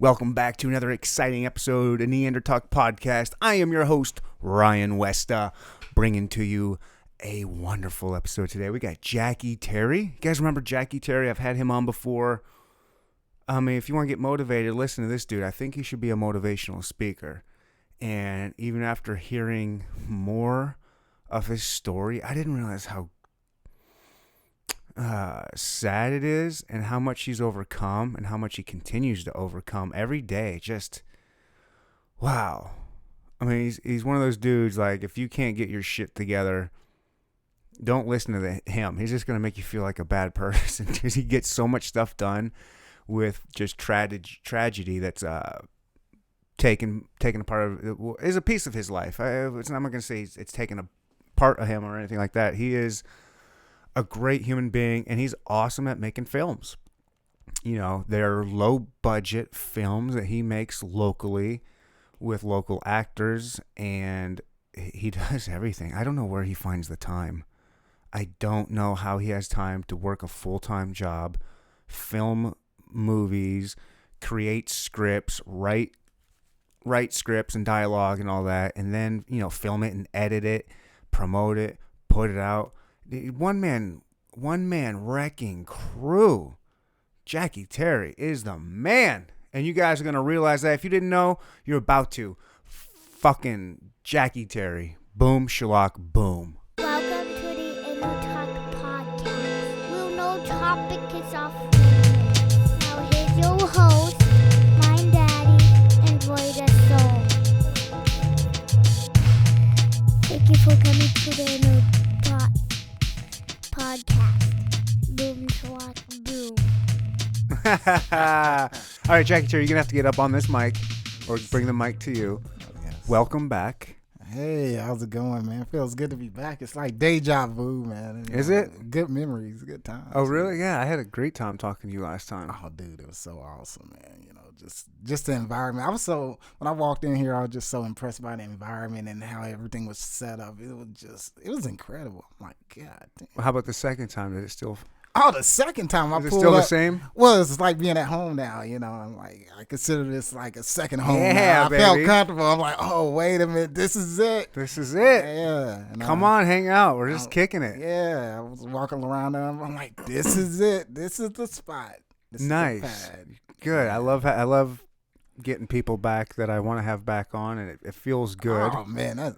Welcome back to another exciting episode of Neanderthal Podcast. I am your host, Ryan Westa, bringing to you a wonderful episode today. We got Jackie Terry. You guys remember Jackie Terry? I've had him on before. I mean, if you want to get motivated, listen to this dude. I think he should be a motivational speaker. And even after hearing more of his story, I didn't realize how sad it is and how much he's overcome and how much he continues to overcome every day. Just wow. I mean, he's one of those dudes, like, if you can't get your shit together, don't listen to him. He's just going to make you feel like a bad person because he gets so much stuff done with just tragedy that's taken a part of, is a piece of his life. I'm not going to say it's taken a part of him or anything like that. He is a great human being, and he's awesome at making films. You know, they're low budget films that he makes locally with local actors, and he does everything. I don't know where he finds the time. I don't know how he has time to work a full-time job, film movies, create scripts, write scripts and dialogue and all that, and then, you know, film it and edit it, promote it, put it out. One man wrecking crew. Jackie Terry is the man. And you guys are going to realize that. If you didn't know, you're about to. Fucking Jackie Terry. Boom, shalak, boom. Welcome to the Inner Talk Podcast. We'll no topic is off limits. Now here's your host, my daddy, and Roy the Soul. Thank you for coming to the Inner Talk Podcast. Boom, shalak, boom. All right, Jackie Terry, you're going to have to get up on this mic or bring the mic to you. Yes. Welcome back. Hey, how's it going, man? Feels good to be back. It's like deja vu, man. Is it? Good memories, good times. Oh, really? Yeah, I had a great time talking to you last time. Oh, dude, it was so awesome, man. You know, just the environment. When I walked in here, I was just so impressed by the environment and how everything was set up. It was incredible. I'm like, God damn. How about the second time? Did it still... Oh, the second time I Is it pulled still up, the same? Well, it's like being at home now, you know. I'm like, I consider this like a second home. Yeah, now. I baby. felt comfortable. I'm like, oh, wait a minute, this is it. This is it. Yeah. And Come on, hang out. We're just kicking it. Yeah, I was walking around there. I'm like, this is it. This is the spot. This Nice. Is the pad. Good. I love getting people back that I want to have back on, and it feels good. Oh man,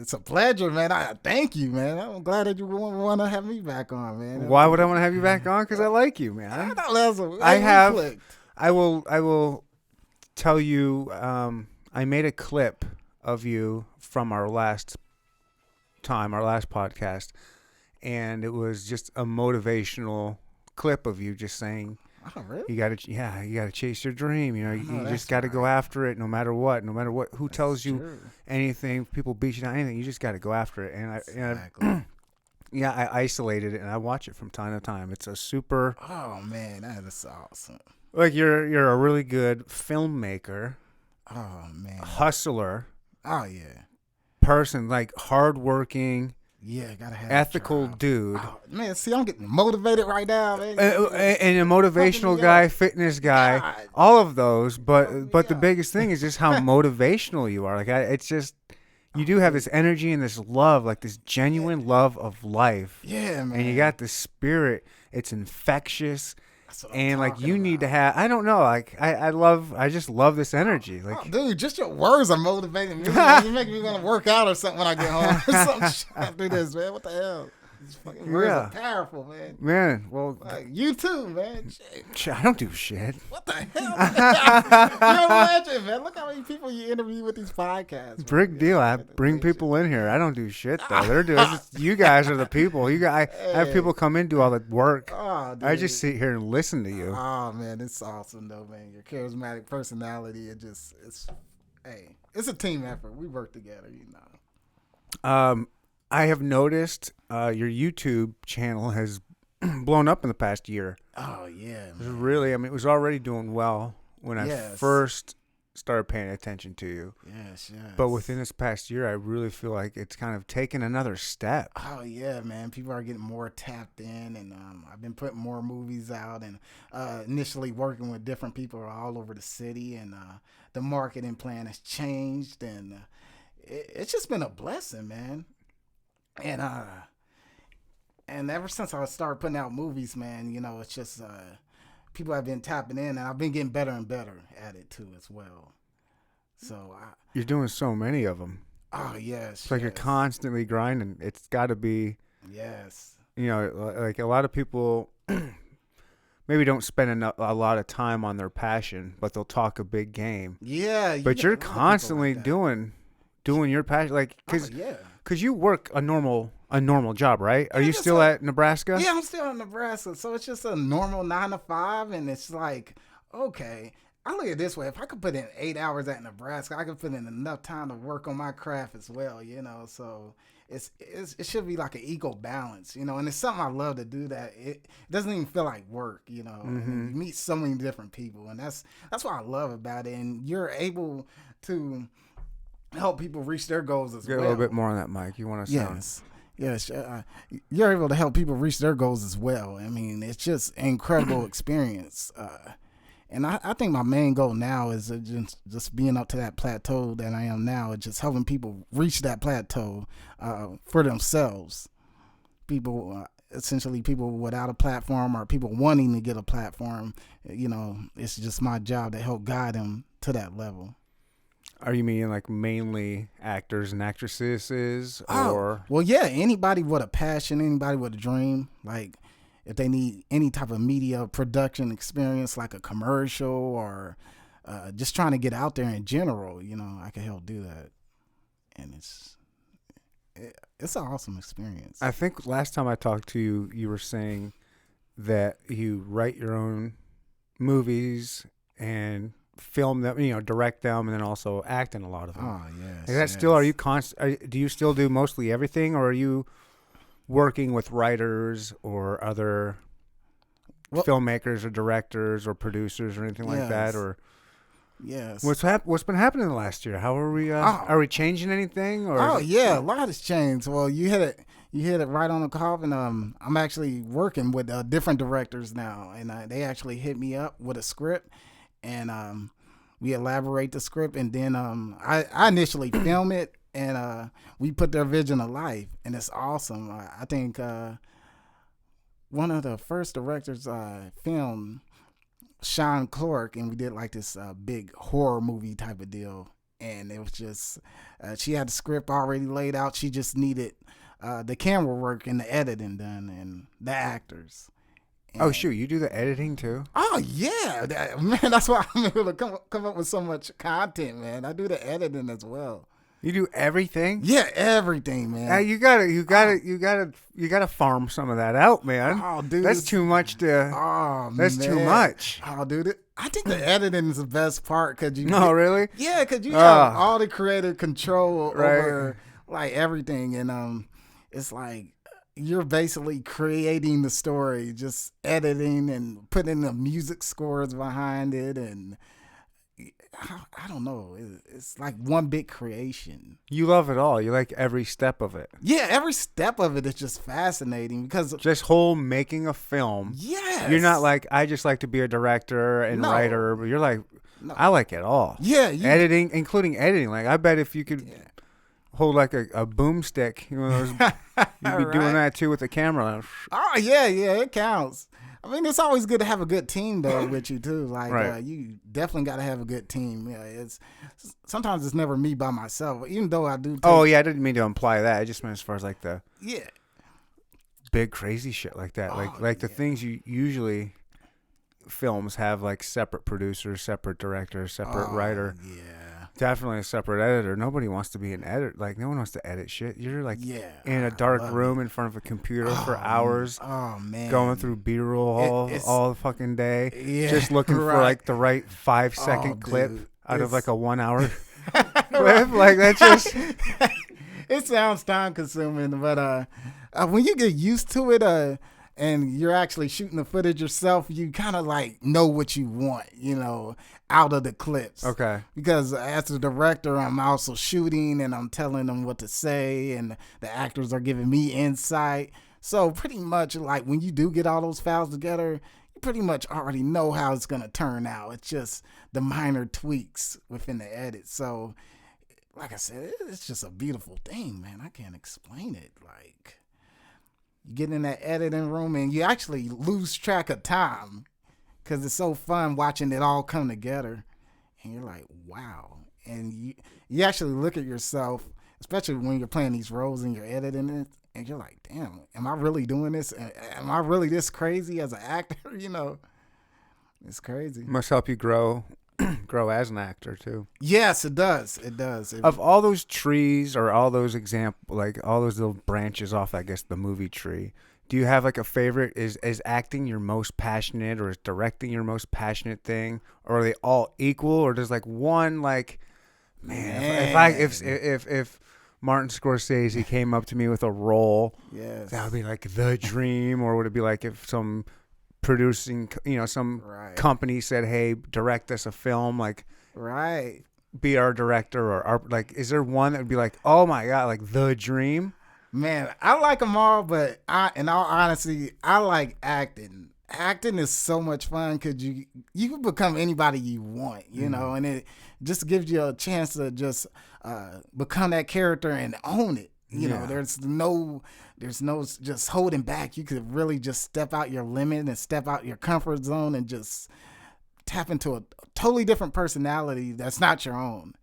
it's a pleasure, man. I thank you, man. I'm glad that you want to have me back on, man. Why would I want to have you back on? Because I like you, man. I will tell you. I made a clip of you from our last podcast, and it was just a motivational clip of you just saying, Oh, really? you gotta chase your dream. You know, you just gotta go after it, no matter what, who tells you true. anything, people beat you down, anything. You just gotta go after it. And Exactly. I isolated it and I watch it from time to time. It's a super. Oh man, that is awesome. Like you're a really good filmmaker, Oh man. hustler, Oh yeah. person, like hardworking, Yeah, gotta have ethical drive. dude. Oh, man, see, I'm getting motivated right now, man. And a motivational guy, fitness guy, God. all of those. But the Yeah. biggest thing is just how motivational you are. Like it's just you do have this energy and this love, like this genuine love of life. Yeah, man. And you got this spirit. It's infectious. That's what I'm And like talking you need to about. have, I don't know, like I just love this energy. Like Oh, dude, just your words are motivating me. Man. You make me want to work out or something when I get home. Some shit after this, man. What the hell? These fucking words are powerful, man. man, well, Like, you too, man. Shit. I don't do shit. What the hell? You imagine, man. Look how many people you interview with these podcasts. Man. Big deal. I bring people in here. I don't do shit though. They're doing. You guys are the people. I have people come in do all the work. Oh, dude. I just sit here and listen to you. Oh man, it's awesome though, man. Your charismatic personality, it's a team effort. We work together, you know. I have noticed your YouTube channel has blown up in the past year. Oh yeah, It was man. really, I mean, it was already doing well when I Yes. first started paying attention to you. Yes. But within this past year, I really feel like it's kind of taken another step. Oh yeah, man! People are getting more tapped in, and I've been putting more movies out, and initially working with different people all over the city, and the marketing plan has changed, and it's just been a blessing, man. And ever since I started putting out movies, man, you know, it's just people have been tapping in, and I've been getting better and better at it too as well. So You're doing so many of them. oh yes, It's like you're constantly grinding. It's got to be, yes, you know, like a lot of people maybe don't spend a lot of time on their passion, but they'll talk a big game. yeah. But you're constantly doing your passion, like because you work a normal job, right? Are you still at Nebraska? Yeah, I'm still in Nebraska. So it's just a normal 9 to 5, and it's like, okay, I look at it this way: if I could put in 8 hours at Nebraska, I could put in enough time to work on my craft as well, you know. So it should be like an equal balance, you know. And it's something I love to do. That it doesn't even feel like work, you know. And you meet so many different people, and that's what I love about it. And you're able to help people reach their goals as Get well. a little bit more on that mic. You want to sound? Yes, you're able to help people reach their goals as well. I mean, it's just an incredible experience. And I think my main goal now is just being up to that plateau that I am now, just helping people reach that plateau for themselves. People, essentially people without a platform or people wanting to get a platform, you know, it's just my job to help guide them to that level. Are you meaning like mainly actors and actresses, or? Well, yeah, anybody with a passion, anybody with a dream, like if they need any type of media production experience, like a commercial or just trying to get out there in general, you know, I can help do that. And it's an awesome experience. I think last time I talked to you, you were saying that you write your own movies and film them, you know, direct them, and then also act in a lot of them. Oh yes. Is that still? Are you do you still do mostly everything, or are you working with writers or other filmmakers or directors or producers or anything like that? Or yes. What's been happening the last year? How are we? Are we changing anything? Or a lot has changed. Well, you hit it right on the coffin. I'm actually working with different directors now, and they actually hit me up with a script. And we elaborate the script, and then I initially film it, and we put their vision to life, and it's awesome. I think one of the first directors filmed Sean Clark, and we did like this big horror movie type of deal, and it was just she had the script already laid out. She just needed the camera work and the editing done, and the actors. Oh shoot! You do the editing too? Oh yeah, man. That's why I'm able to come up with so much content, man. I do the editing as well. You do everything? Yeah, everything, man. You gotta farm some of that out, man. Oh, dude, that's too much to. Oh, that's man. too much. Oh, dude, I think the editing is the best part because you. No, really? Yeah, because you have all the creative control over like everything, and it's like. You're basically creating the story, just editing and putting the music scores behind it. And I don't know. It's like one big creation. You love it all. You like every step of it. Yeah, every step of it is just fascinating because just whole making a film. Yes. You're not like, I just like to be a director and writer, but you're like, I like it all. Yeah. Editing, including editing. Like, I bet if you could hold like a boomstick, you know, you'd be doing that too with the camera. Oh yeah, it counts. I mean, it's always good to have a good team though with you too. Like you definitely got to have a good team. Yeah, sometimes it's never me by myself, even though I do. I didn't mean to imply that. I just meant as far as like the big crazy shit like that, the things you usually films have like separate producers, separate directors, separate writer. Yeah. Definitely a separate editor. Nobody wants to be an editor. Like, no one wants to edit shit. You're like in a dark room in front of a computer for hours. Oh, man. Going through B-roll all the fucking day. Yeah, just looking for like the right 5-second clip out of like a 1 hour clip. Like, that's just... It sounds time consuming, but when you get used to it, and you're actually shooting the footage yourself, you kind of like know what you want, out of the clips. Okay. Because as a director, I'm also shooting and I'm telling them what to say, and the actors are giving me insight. So pretty much like when you do get all those files together, you pretty much already know how it's going to turn out. It's just the minor tweaks within the edit. So like I said, it's just a beautiful thing, man. I can't explain it. Like, you get in that editing room and you actually lose track of time because it's so fun watching it all come together. And you're like, wow. And you actually look at yourself, especially when you're playing these roles and you're editing it, and you're like, damn, am I really doing this? Am I really this crazy as an actor? It's crazy. Must help you grow as an actor too. Yes, it does. Of all those trees or all those like all those little branches off, I guess, the movie tree, do you have like a favorite? Is acting your most passionate, or is directing your most passionate thing, or are they all equal, or does like one, like, man. If Martin Scorsese came up to me with a role, yes, that would be like the dream? Or would it be like if some producing, some company said, hey, direct us a film, like, be our director, or like, is there one that would be like, oh my God, like the dream? Man, I like them all, but in all honesty, I like acting. Acting is so much fun because you can become anybody you want, and it just gives you a chance to just become that character and own it. There's no just holding back. You could really just step out your limit and step out your comfort zone and just tap into a totally different personality that's not your own.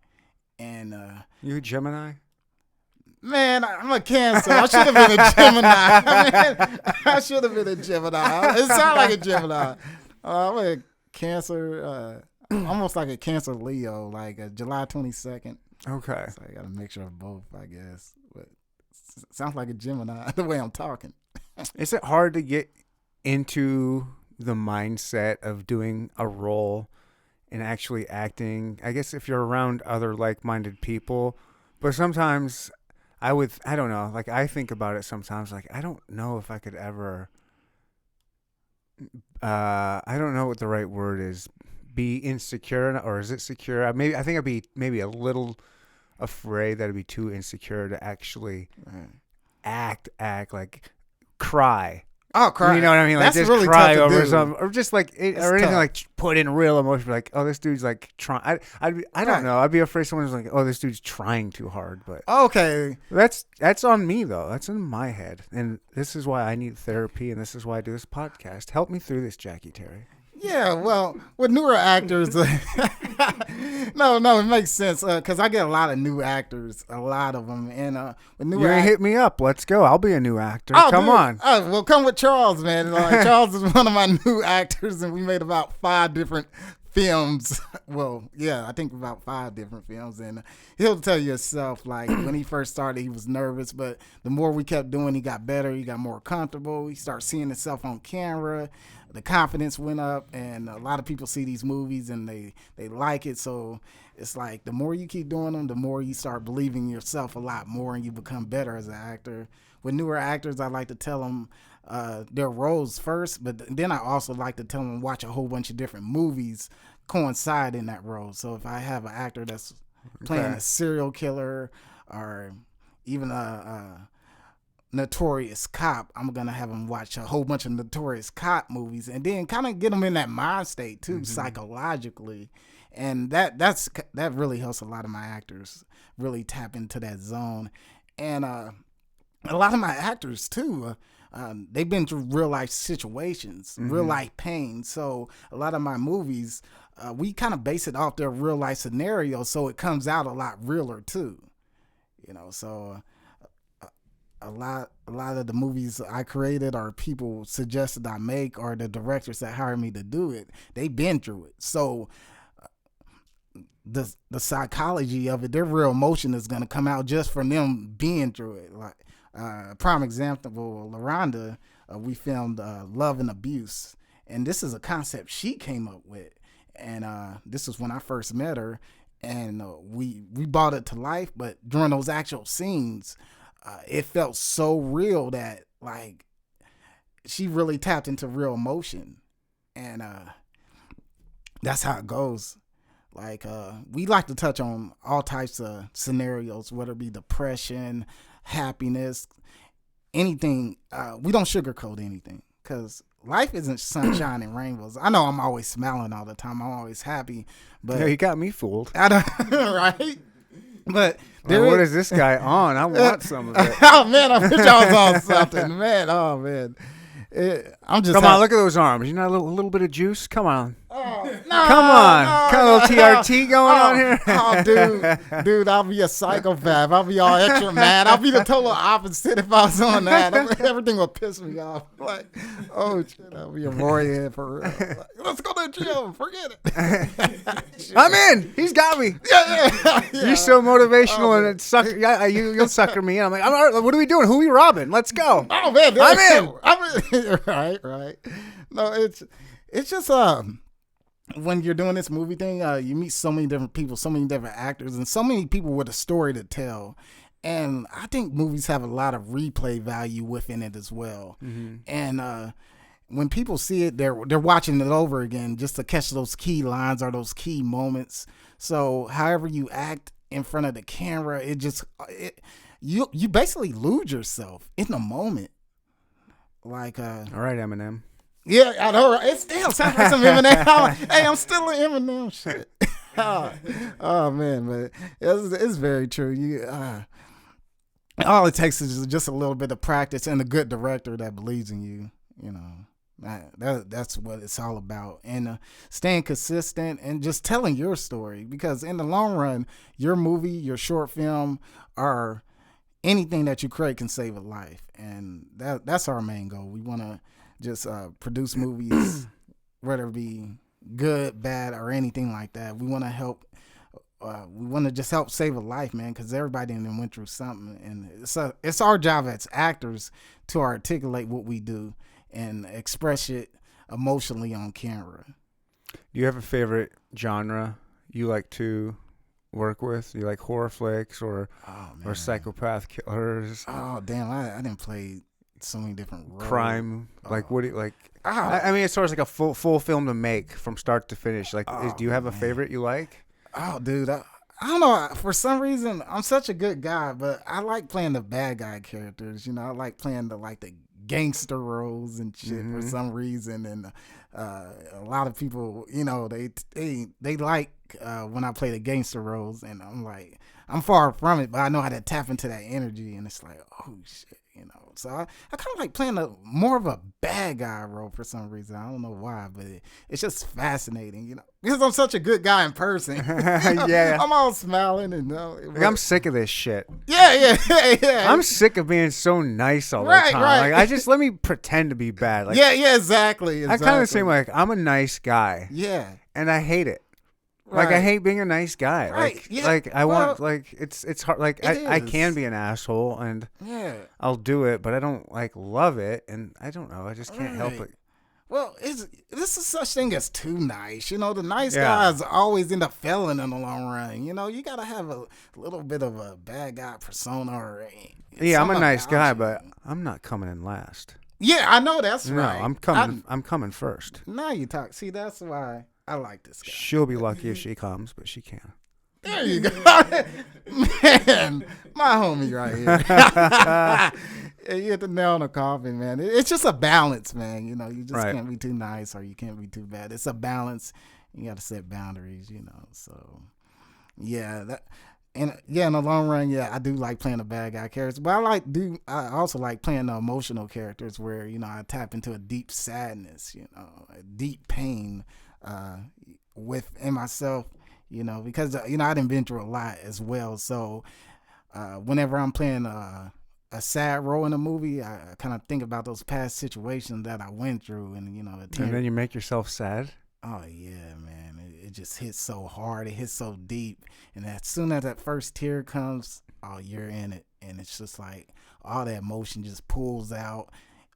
And you a Gemini? Man, I'm a Cancer. I should have been a Gemini. Man, I should have been a Gemini. It sounds like a Gemini. I'm a Cancer, almost like a Cancer Leo, like a July 22nd. Okay. So I got a mixture of both, I guess. But it sounds like a Gemini the way I'm talking. Is it hard to get into the mindset of doing a role and actually acting? I guess if you're around other like-minded people, but sometimes I don't know, like I think about it sometimes, like I don't know if I could ever, I don't know what the right word is, be insecure, or is it secure? I think I'd be maybe a little afraid that I'd be too insecure to actually act, like cry. Oh, cry! You know what I mean? Like, that's just really cry tough to over do. some, or just like or anything tough. like put in real emotion. Like, oh, this dude's like trying. I don't know. I'd be afraid someone's like, oh, this dude's trying too hard. But okay, that's on me though. That's in my head, and this is why I need therapy, and this is why I do this podcast. Help me through this, Jackie Terry. Yeah, well, with newer actors, no, it makes sense because I get a lot of new actors, a lot of them, and with newer hit me up. Let's go. I'll be a new actor. Come on. Oh, well, come with Charles, man. Charles is one of my new actors, and we made about 5 different films. Well, yeah, I think about 5 different films, and he'll tell you himself, like, when he first started, he was nervous, but the more we kept doing, he got better, he got more comfortable, he started seeing himself on camera, the confidence went up, and a lot of people see these movies, and they like it, so it's like, the more you keep doing them, the more you start believing in yourself a lot more, and you become better as an actor. With newer actors, I like to tell them their roles first, but then I also like to tell them watch a whole bunch of different movies coincide in that role. So if I have an actor that's playing a serial killer or even a notorious cop, I'm gonna have them watch a whole bunch of notorious cop movies and then kind of get them in that mind state too, psychologically, and that really helps a lot of my actors really tap into that zone. And a lot of my actors too, they've been through real life situations, real life pain. So a lot of my movies, we kind of base it off their real life scenario, so it comes out a lot realer too. So a lot of the movies I created or people suggested I make, or the directors that hired me to do it, they've been through it. So the psychology of it, their real emotion is going to come out just from them being through it. Like prime example, LaRonda, we filmed Love and Abuse, and this is a concept she came up with, and this was when I first met her, and we brought it to life. But during those actual scenes, it felt so real that, like, she really tapped into real emotion, and that's how it goes. Like we like to touch on all types of scenarios, whether it be depression, happiness, anything. We don't sugarcoat anything because life isn't sunshine and rainbows. I know I'm always smiling all the time. I'm always happy, but Yeah, you got me fooled. I don't right. But What is this guy on? I want some of it. Oh man, I wish I was on something, man. Oh man, I'm just. Come on, look at those arms. You know, a little bit of juice. Come on. Oh, Come on. Kind of a little TRT going on here. Oh, dude, I'll be a psychopath. I'll be all extra mad. I'll be the total opposite if I was on that. Everything will piss me off. Like, oh shit, I'll be a warrior for real. Like, let's go to the gym. Forget it. I'm in. He's got me. Yeah. You're so motivational, and it suck. Yeah, you'll sucker me in. I'm like, all right, what are we doing? Who are we robbing? Let's go. Oh man, I'm in. Right. No, it's just when you're doing this movie thing, you meet so many different people, so many different actors, and so many people with a story to tell. And I think movies have a lot of replay value within it as well. Mm-hmm. And when people see it, they're watching it over again just to catch those key lines or those key moments. So however you act in front of the camera, you basically lose yourself in the moment. Like all right, Eminem. Yeah, I know. Right? It still sounds like some Eminem. Hey, I'm still in Eminem shit. Oh man, but it's very true. All it takes is just a little bit of practice and a good director that believes in you. You know, that's what it's all about. And staying consistent and just telling your story, because in the long run, your movie, your short film, or anything that you create can save a life. And that's our main goal. We want to just produce movies, whether it be good, bad, or anything like that. We want to help. We want to just help save a life, man, because everybody in them went through something, and it's our job as actors to articulate what we do and express it emotionally on camera. Do you have a favorite genre you like to work with? Do you like horror flicks or psychopath killers? Oh damn, I didn't play so many different roles. Crime, like what do you like? I mean, as far as like a full film to make from start to finish, like, do you have a favorite you like? Oh, dude, I don't know. For some reason, I'm such a good guy, but I like playing the bad guy characters. You know, I like playing the gangster roles and shit for some reason. And a lot of people, you know, they like when I play the gangster roles, and I'm like, I'm far from it, but I know how to tap into that energy, and it's like, oh shit. You know, so I kind of like playing more of a bad guy role for some reason. I don't know why, but it's just fascinating, you know, because I'm such a good guy in person. Yeah, I'm all smiling and I'm sick of this shit. Yeah. I'm sick of being so nice all the time. Right. Like, let me pretend to be bad. Like, yeah, exactly. I kind of seem like I'm a nice guy. Yeah, and I hate it. Right. Like, I hate being a nice guy. Right. Like, Yeah. like I want, like, it's hard. Like, I can be an asshole, and I'll do it, but I don't love it, and I don't know. I just can't help it. Well, this is such thing as too nice. You know, the nice guys always end up failing in the long run. You know, you gotta have a little bit of a bad guy persona. I'm a nice guy, but I'm not coming in last. Yeah, I know that's right. No, I'm coming first. Now you talk. See, that's why I like this guy. She'll be lucky if she comes, but she can. There you go. Man, my homie right here. You hit the nail on the coffin, man. It's just a balance, man. You know, you just can't be too nice or you can't be too bad. It's a balance. You got to set boundaries, you know. So, in the long run, I do like playing the bad guy characters, but I also like playing the emotional characters where, you know, I tap into a deep sadness, you know, a deep pain within myself, you know, because you know, I done been through a lot as well. So whenever I'm playing a sad role in a movie, I kind of think about those past situations that I went through, and you know, and then you make yourself sad. Oh yeah, man, it just hits so hard, it hits so deep, and as soon as that first tear comes, oh, you're in it, and it's just like all that emotion just pulls out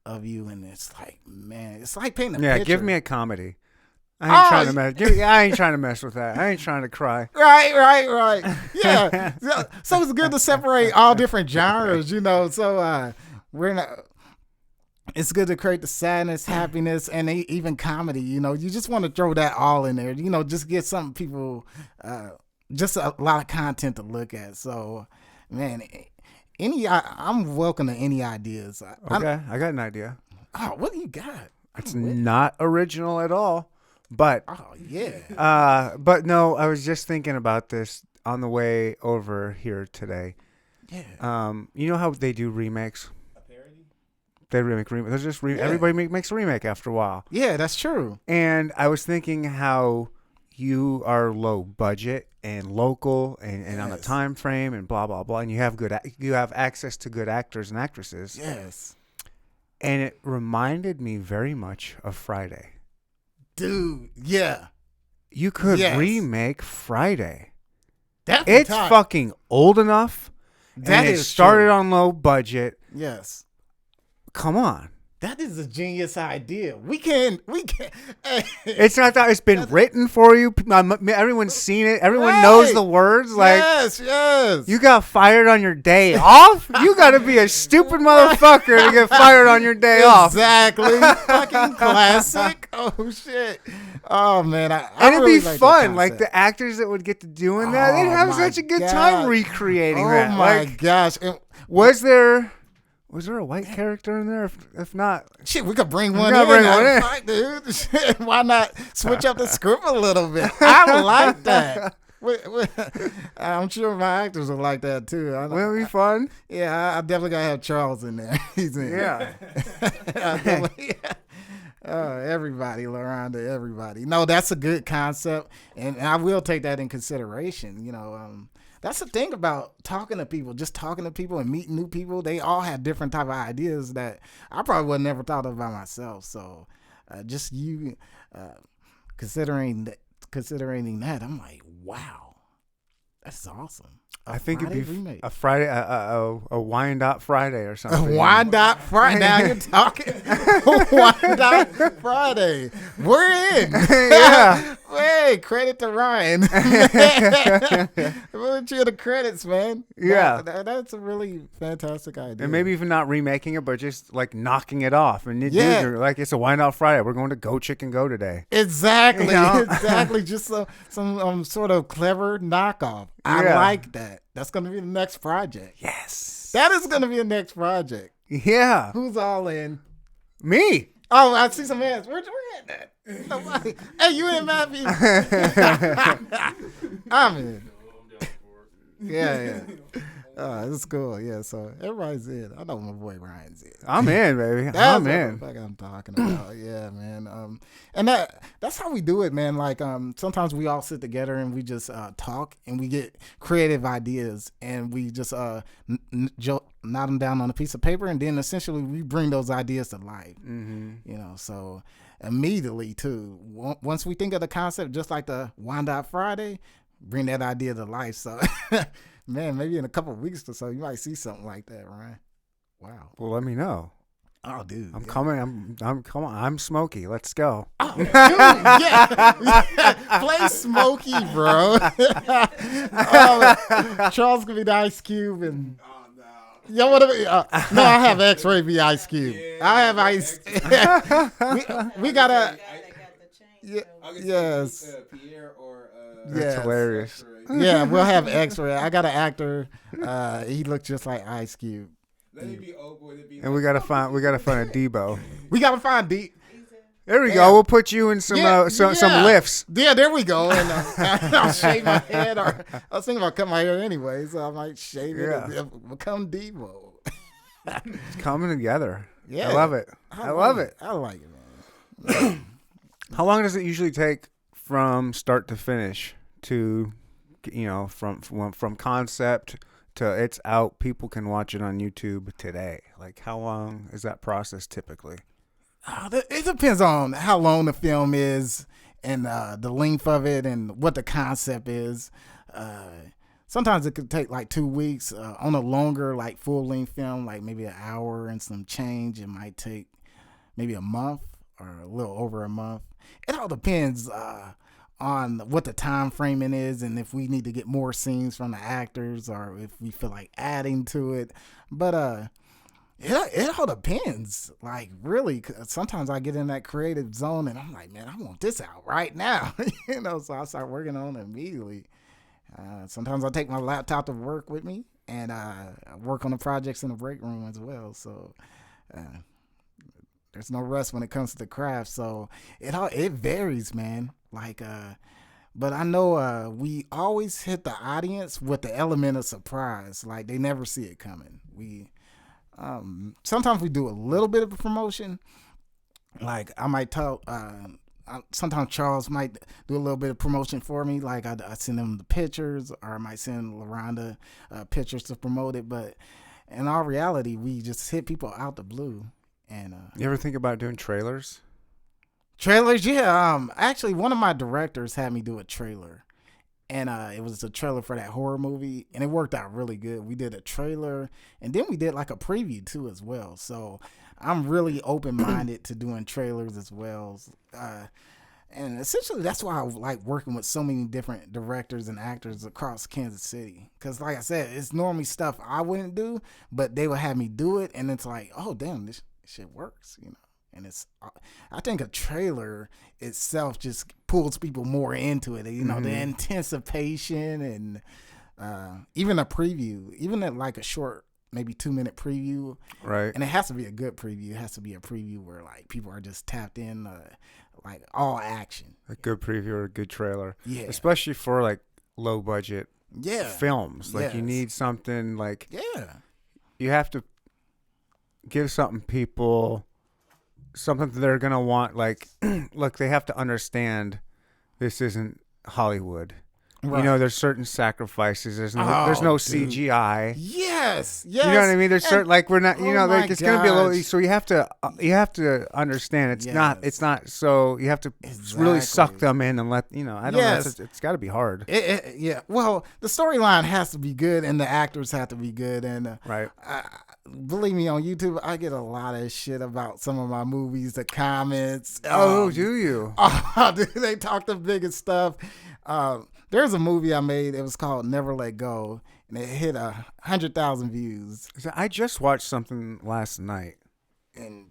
of you, and it's like, man, it's like painting a picture. Give me a comedy. I ain't trying to mess. I ain't trying to mess with that. I ain't trying to cry. Right. Yeah. So it's good to separate all different genres, you know. So we're not. it's good to create the sadness, happiness, and even comedy. You know, you just want to throw that all in there. You know, just get some people, just a lot of content to look at. So, man, I'm welcome to any ideas. Okay, I got an idea. Oh, what do you got? It's not original at all, but Oh yeah. but no, I was just thinking about this on the way over here today. Yeah. You know how they do remakes? They remake. There's just everybody makes a remake after a while. Yeah, that's true. And I was thinking how you are low budget and local and on a time frame and blah blah blah, and you have access to good actors and actresses. Yes. And it reminded me very much of Friday. Dude, yeah. You could remake Friday. It's fucking old enough. That and is it started true. on low budget. Yes. Come on. That is a genius idea. We can. It's not that it's been written for you. Everyone's seen it. Everyone knows the words. Like, yes. you got fired on your day off? You got to be a stupid motherfucker to get fired on your day off. Exactly. Fucking classic. Oh, shit. Oh, man. And it'd really be like fun. Like, the actors that would get to doing that, they'd have such a good time recreating that. Oh, my like, gosh. Was there a white character in there? If not, shit, we could bring one gotta in. bring one in. Fuck, dude. Shit, why not switch up the script a little bit? I like that. I'm sure my actors will like that too. Will it be fun? Yeah, I definitely gotta have Charles in there. He's in. Yeah. Everybody, LaRonda, everybody. No, that's a good concept, and I will take that in consideration. You know, that's the thing about talking to people, just talking to people and meeting new people. They all have different type of ideas that I probably would have never thought of by myself. So, just you considering that, I'm like, wow, that's awesome. I think it'd be remake. a Friday, a Wyandotte Friday or something. A Wyandotte Friday. Now you're talking. Wyandotte Friday. We're in. Yeah. Hey, credit to Ryan. We'll cheer the credits, man. Yeah. That's a really fantastic idea. And maybe even not remaking it, but just like knocking it off. And Yeah. like, it's a Wyandotte Friday. We're going to Go Chicken Go today. Exactly. You know? Exactly. Just some sort of clever knockoff. I Yeah. like that. That's going to be the next project. Yes. That is going to be the next project. Yeah. Who's all in? Me. Oh, I see some hands. Where at that? Nobody. Hey, you in, Matthew? I'm in. Yeah. It's cool. Yeah, so everybody's in. I know my boy Ryan's in. I'm in, baby. That's I'm what in. the fuck I'm talking about. Yeah, man. And that's how we do it, man. Like, sometimes we all sit together and we just talk and we get creative ideas and we just knot them down on a piece of paper, and then essentially we bring those ideas to life. Mm-hmm. You know, so immediately too, once we think of the concept, just like the Wyandotte Friday, bring that idea to life. So, man, maybe in a couple of weeks or so, you might see something like that, right? Wow. Well, let me know. Oh, dude. I'm coming. I'm coming. I'm Smokey. Let's go. Oh, dude, yeah. Play Smokey, bro. Charles could be the Ice Cube, and yo, what? No, I have X-Ray be Ice Cube. I have Ice. we gotta. Yes. Pierre or That's hilarious. Yeah, we'll have X-Ray. I got an actor. He looks just like Ice Cube. Let it be old boy. And we gotta find a Debo. We gotta find D. There we go. We'll put you in some lifts. Yeah, there we go. And I'll shave my head. Or I was thinking about cutting my hair anyway, so I might shave it and become Devo. It's coming together. Yeah, I love it. I love it. I like it, man. How long does it usually take from start to finish to, from concept to it's out? People can watch it on YouTube today. Like, how long is that process typically? It depends on how long the film is and the length of it and what the concept is. Sometimes it could take like 2 weeks. On a longer, like full-length film, like maybe an hour and some change, it might take maybe a month or a little over a month. It all depends on what the time framing is and if we need to get more scenes from the actors or if we feel like adding to it. But It all depends. Like, really, 'cause sometimes I get in that creative zone and I'm like, man, I want this out right now. So I start working on it immediately. Sometimes I take my laptop to work with me and I work on the projects in the break room as well. So there's no rest when it comes to the craft. So it varies, man. Like, but I know we always hit the audience with the element of surprise. Like, they never see it coming. Sometimes we do a little bit of a promotion. Like, I might talk. Sometimes Charles might do a little bit of promotion for me. Like, I send him the pictures, or I might send LaRonda pictures to promote it. But in all reality, we just hit people out the blue. And you ever think about doing trailers? Trailers, yeah. Actually, one of my directors had me do a trailer. And it was a trailer for that horror movie, and it worked out really good. We did a trailer, and then we did like a preview too as well. So I'm really open-minded to doing trailers as well. And essentially, that's why I like working with so many different directors and actors across Kansas City. Because like I said, it's normally stuff I wouldn't do, but they would have me do it, and it's like, oh, damn, this shit works, And I think a trailer itself just pulls people more into it. The anticipation and even a preview, even at like a short, maybe 2-minute preview. Right. And it has to be a good preview. It has to be a preview where like people are just tapped in, like all action. A good preview or a good trailer. Yeah. Especially for like low budget films. Like, you need something like, you have to give something that they're gonna want. Like, look, they have to understand this isn't Hollywood. Right. There's certain sacrifices. There's no CGI. Yes. You know what I mean? There's certain, like, we're not. Like, it's gonna be a little. So you have to understand. It's not. So you have to really suck them in and let. I don't know. It's got to be hard. Yeah. Well, the storyline has to be good, and the actors have to be good, and right. Believe me, on YouTube, I get a lot of shit about some of my movies, the comments. Oh, do you? Dude, they talk the biggest stuff. There's a movie I made. It was called Never Let Go, and it hit 100,000 views. I just watched something last night. And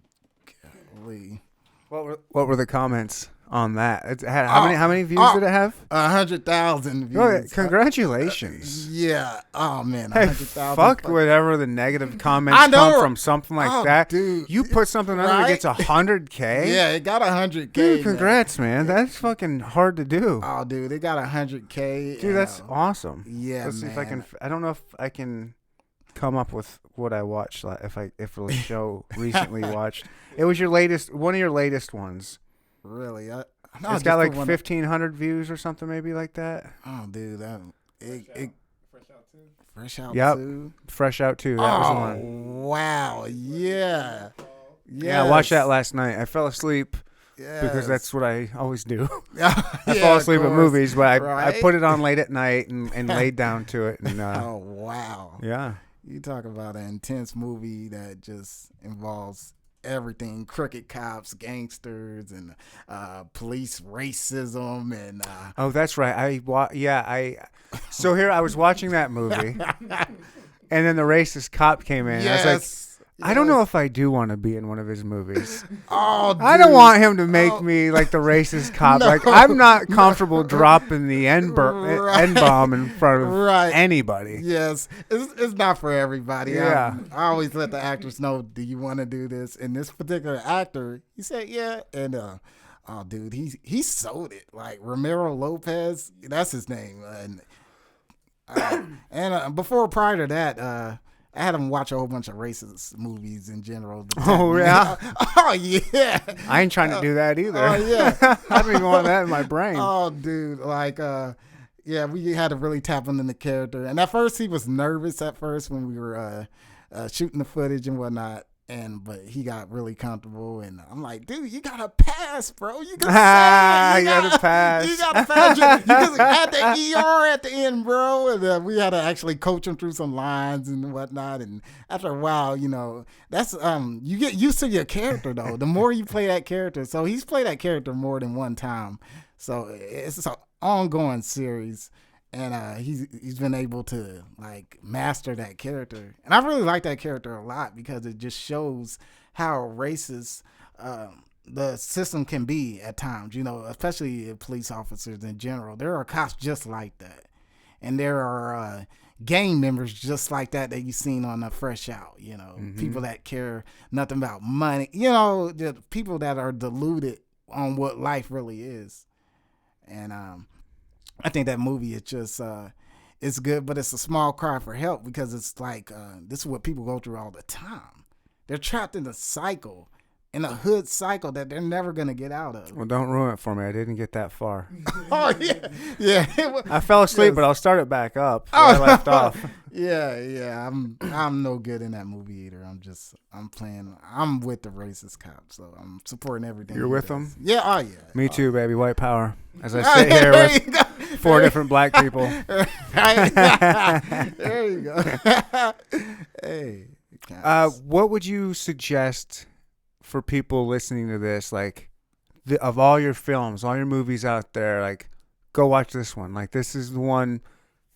golly. What were the comments on that? How many views did it have? 100,000 views. Oh, congratulations. Yeah. Oh man. Hey, 100,000. fuck whatever the negative comments come from something like that. Dude, you put something under, it gets 100K. Yeah, it got 100K. Dude, congrats, man. That's fucking hard to do. Oh, dude, it got 100K. Dude, that's awesome. Yeah, Let's see man. if I can. I don't know if I can come up with what I watched. If the show recently watched. It was one of your latest ones. Really? It's got like 1,500 views or something, maybe like that. Oh, dude, Fresh Out 2. Yep. 2. Fresh Out 2. That was the one. Wow. Yeah. Yeah, I watched that last night. I fell asleep because that's what I always do. I fall asleep at movies, but I put it on late at night and laid down to it. And, oh, wow. Yeah. You talk about an intense movie that just involves everything: crooked cops, gangsters, and police racism, and oh, that's right. So here I was watching that movie, and then the racist cop came in. Yes. I was like, I don't know if I do want to be in one of his movies. Oh, dude. I don't want him to make me like the racist cop. No, like, I'm not comfortable dropping the N-bomb in front of anybody. Yes, it's not for everybody. Yeah. I always let the actors know, do you want to do this? And this particular actor, he said, yeah. And oh, dude, he sold it. Like Ramiro Lopez, that's his name. And prior to that, I had him watch a whole bunch of racist movies in general. Oh, yeah? Oh, yeah. I ain't trying to do that either. Oh, yeah. I don't even want that in my brain. Oh, dude. Like, yeah, we had to really tap into the character. And at first, he was nervous when we were shooting the footage and whatnot. But he got really comfortable, and I'm like, dude, you gotta pass, bro. You gotta you gotta pass. You gotta pass. You at the ER at the end, bro. And we had to actually coach him through some lines and whatnot. And after a while, that's you get used to your character though. The more you play that character, so he's played that character more than one time. So it's an ongoing series. and he's been able to like master that character, and I really like that character a lot because it just shows how racist the system can be at times. You know, especially police officers in general. There are cops just like that, and there are gang members just like that you've seen on the Fresh Out. You know, people that care nothing about money. You know, the people that are deluded on what life really is, and I think that movie is just it's good, but it's a small cry for help because it's like this is what people go through all the time. They're trapped in a cycle, in a hood cycle that they're never gonna get out of. Well, don't ruin it for me. I didn't get that far. Oh yeah. I fell asleep, Yes. but I'll start it back up where I left off. Yeah. I'm no good in that movie either. I'm with the racist cops, so I'm supporting everything. You're he with does. them? Yeah. Oh yeah. Me too, baby. White power. As I Oh, sit here there with you go. 4 different black people. There you go. Hey. What would you suggest for people listening to this? Like, of all your films, all your movies out there, like, go watch this one. Like, this is the one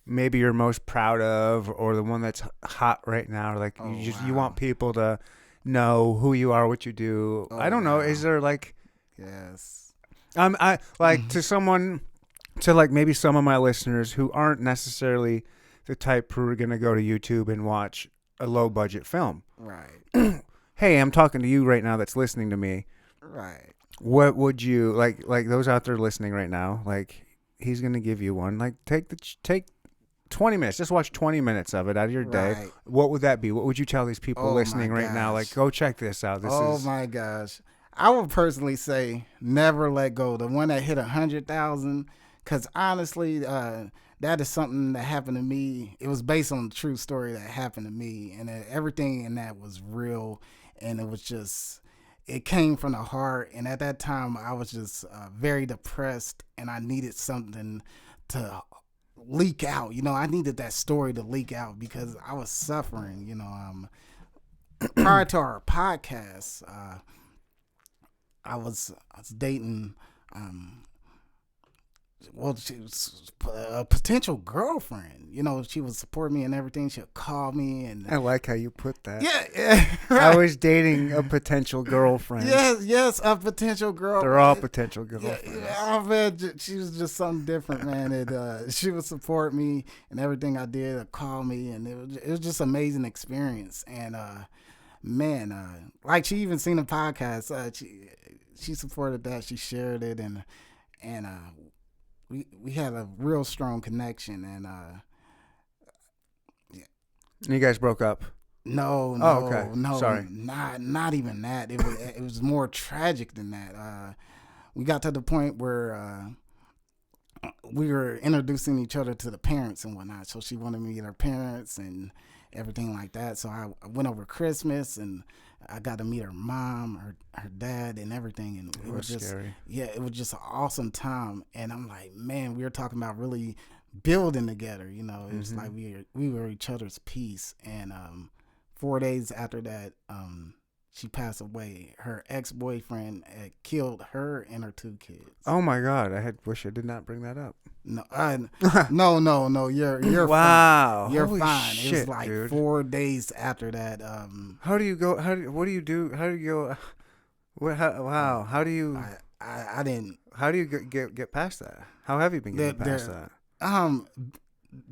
maybe you're most proud of, or the one that's hot right now. Like, you want people to know who you are, what you do. I don't know. Is there like, yes. I like to someone, to like maybe some of my listeners who aren't necessarily the type who are gonna go to YouTube and watch a low budget film. Right. Hey, I'm talking to you right now that's listening to me. Right. What would you like those out there listening right now? Like, he's gonna give you one. Like, take 20 minutes. Just watch 20 minutes of it out of your day. Right. What would that be? What would you tell these people listening right now? Like, go check this out. My gosh. I would personally say never let go. The one that hit 100,000, because honestly, that is something that happened to me. It was based on a true story that happened to me, and everything in that was real, and it was just, it came from the heart. And at that time, I was just very depressed, and I needed something to leak out. You know, I needed that story to leak out because I was suffering. You know, prior to our podcast, I was dating. Well, she was a potential girlfriend. You know, she would support me and everything. She'd call me, and I like how you put that. yeah. Right. I was dating a potential girlfriend. Yes, a potential girl. They're all potential girlfriends. Yeah, man, she was just something different, man. She would support me and everything I did. Call me, and it was just an amazing experience. And man, like she even seen the podcast. She supported that. She shared it, and we had a real strong connection. And And you guys broke up. No, okay. no, Sorry. not even that. It was more tragic than that. We got to the point where we were introducing each other to the parents and whatnot. So she wanted me to meet her parents and everything like that. So I went over Christmas and I got to meet her mom, her dad, and everything. And it was just scary. Yeah, it was just an awesome time. And I'm like, man, we were talking about really building together. You know, it was like we were each other's piece. And 4 days after that, she passed away. Her ex-boyfriend had killed her and her 2 kids. Oh my God! Wish I did not bring that up. No, no. You're wow. Fine. You're Holy fine. Shit, it was like dude. 4 days after that. How do you go? What do you do? How do you go? Wow. How do you? I didn't. How do you get past that? How have you been getting past that?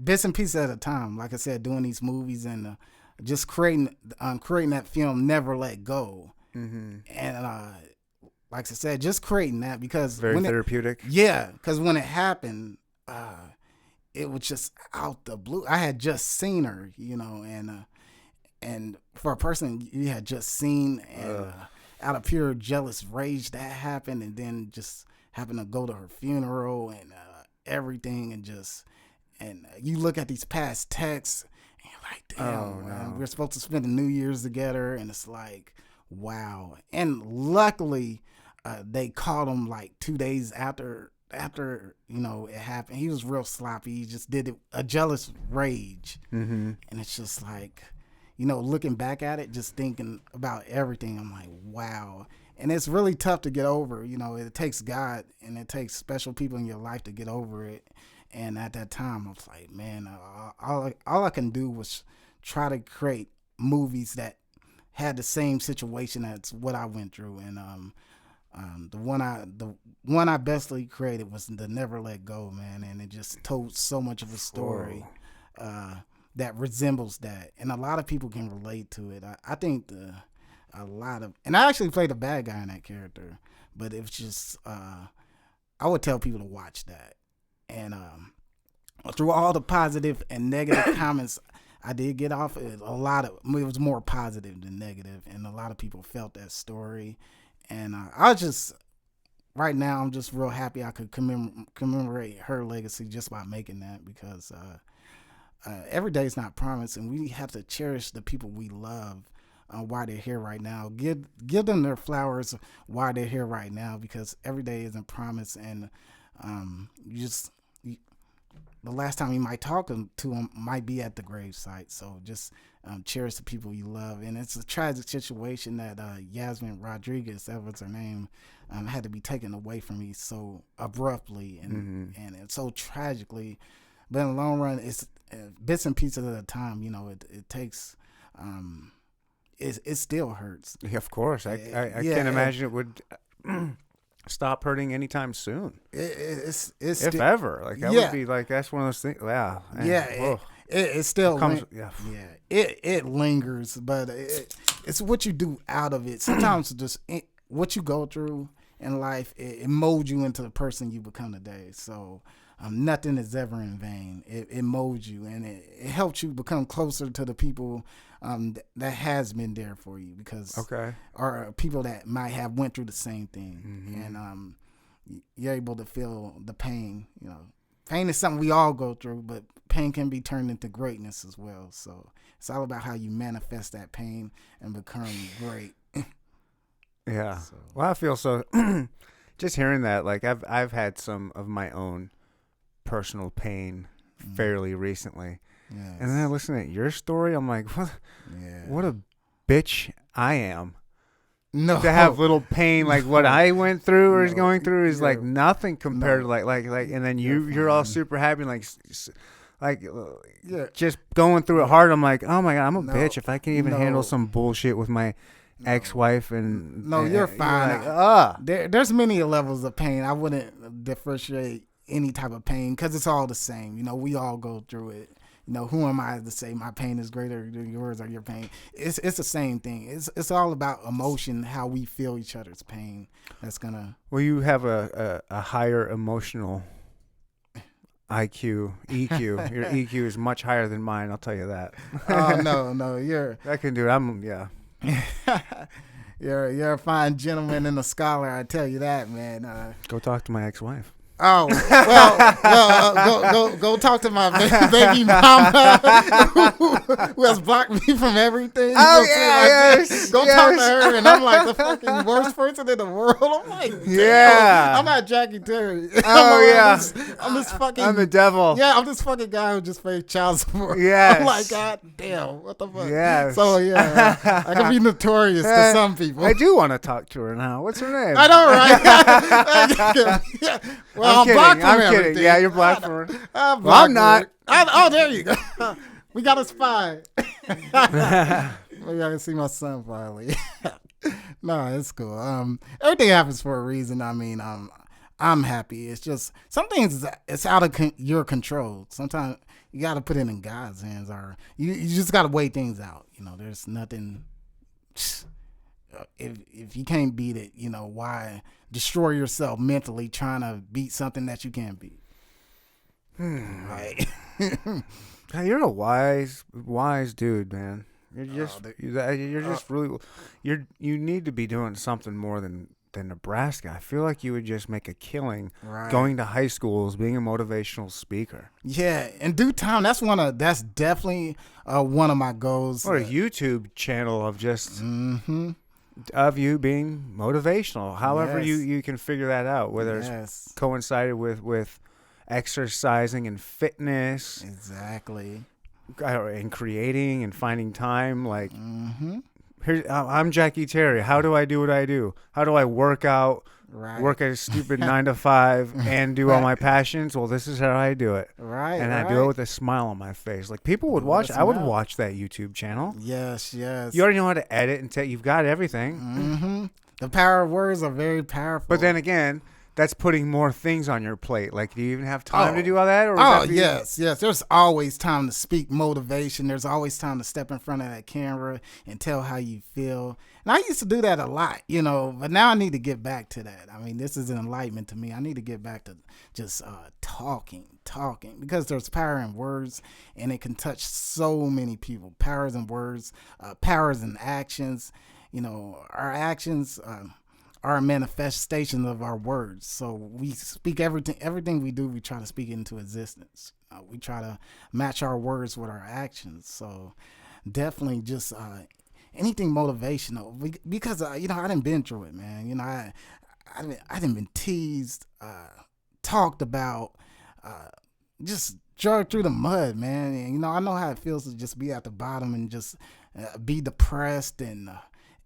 Bits and pieces at a time. Like I said, doing these movies and just creating that film, Never Let Go. Mm-hmm. And like I said, just creating that because very therapeutic. Because when it happened, it was just out the blue. I had just seen her, you know, and for a person you had just seen, and out of pure jealous rage that happened, and then just having to go to her funeral and everything, and you look at these past texts and you're like, damn, man, we're supposed to spend the New Year's together, and it's like, wow. And luckily, they caught him like 2 days after you know it happened. He was real sloppy. He just did it a jealous rage, and it's just like, you know, looking back at it, just thinking about everything, I'm like, wow. And it's really tough to get over. You know, it takes God and it takes special people in your life to get over it. And at that time, I was like, man, all I can do was try to create movies that had the same situation as what I went through. And the one I bestly created was the Never Let Go, man, and it just told so much of a story that resembles that, and a lot of people can relate to it. I think a lot of, and I actually played a bad guy in that character, but it was just I would tell people to watch that. And through all the positive and negative comments I did get off it, it was more positive than negative, and a lot of people felt that story. And right now, I'm just real happy I could commemorate her legacy just by making that, because every day is not promised, and we have to cherish the people we love while they're here right now. Give them their flowers while they're here right now, because every day isn't promised, and the last time you might talk to them might be at the gravesite. So just cherish the people you love. And it's a tragic situation that Yasmin Rodriguez, that was her name, had to be taken away from me so abruptly and so tragically. But in the long run, it's bits and pieces at a time. You know, it takes. It still hurts. Yeah, of course. I can't imagine it would stop hurting anytime soon. It's if ever. Like that would be like, that's one of those things. Wow. Man. Yeah. It still comes. It lingers, but it's what you do out of it. Sometimes just what you go through in life, it molds you into the person you become today. So nothing is ever in vain. It molds you, and it helps you become closer to the people that has been there for you, because or people that might have went through the same thing, and you're able to feel the pain. You know, pain is something we all go through, but pain can be turned into greatness as well. So it's all about how you manifest that pain and become great. Yeah. So. Well, I feel so. Just hearing that, like I've had some of my own personal pain fairly recently. Yes. And then I listen to your story, I'm like, what a bitch I am. No. To have little pain like what I went through or is going through is like nothing compared to like and then you're all super happy, just going through it hard. I'm like, oh my God, I'm a bitch if I can't even handle some bullshit with my ex-wife. And you're fine. Like, there's many levels of pain. I wouldn't differentiate any type of pain, because it's all the same. You know, we all go through it. You know, who am I to say my pain is greater than yours or your pain? It's the same thing. It's all about emotion, how we feel each other's pain. That's gonna. Well, you have a higher emotional IQ, EQ. Your EQ is much higher than mine. I'll tell you that. Oh no, you're. I can do it. You're a fine gentleman and a scholar. I tell you that, man. Go talk to my ex-wife. Oh, go talk to my baby mama who has blocked me from everything. Oh, yes. Go talk to her, and I'm like the fucking worst person in the world. I'm like, damn, I'm not Jackie Terry. I'm this fucking. I'm the devil. Yeah, I'm this fucking guy who just paid child support. Yes. I'm like, God damn, what the fuck? Yes. So I can be notorious to some people. I do want to talk to her now. What's her name? I know, right? Well, I'm kidding. Yeah, you're blocked for her. I'm not. There you go. We got a spy. Maybe I can see my son finally. No, it's cool. Everything happens for a reason. I mean, I'm happy. It's just some things it's out of your control. Sometimes you got to put it in God's hands, or you just got to weigh things out. You know, there's nothing. If you can't beat it, you know, why destroy yourself mentally trying to beat something that you can't beat? Right. You're a wise dude, man. You're just really you need to be doing something more than Nebraska. I feel like you would just make a killing going to high schools, being a motivational speaker. Yeah, in due time, that's definitely one of my goals. Or a YouTube channel of just of you being motivational. However you can figure that out, whether it's coincided with exercising and fitness. Exactly. And creating and finding time, like I'm Jackie Terry. How do I do what I do? How do I work out, Right. work at a stupid 9 to 5, and do all my passions? Well, this is how I do it. Right. And I do it with a smile on my face. Like, people would Do it with watch. a I would smile. watch that YouTube channel. Yes. You already know how to edit and you've got everything. Mm-hmm. The power of words are very powerful. But then again, that's putting more things on your plate. Like, do you even have time to Oh. do all that? Or would Oh, that be- yes. There's always time to speak motivation. There's always time to step in front of that camera and tell how you feel. And I used to do that a lot, but now I need to get back to that. I mean, this is an enlightenment to me. I need to get back to just talking, because there's power in words, and it can touch so many people. Powers in words, powers in actions. Our actions are a manifestation of our words. So we speak everything we do, we try to speak it into existence. We try to match our words with our actions. So definitely just anything motivational, because I done been through it, man. I done been teased, talked about, just dragged through the mud, man. And, I know how it feels to just be at the bottom and just be depressed and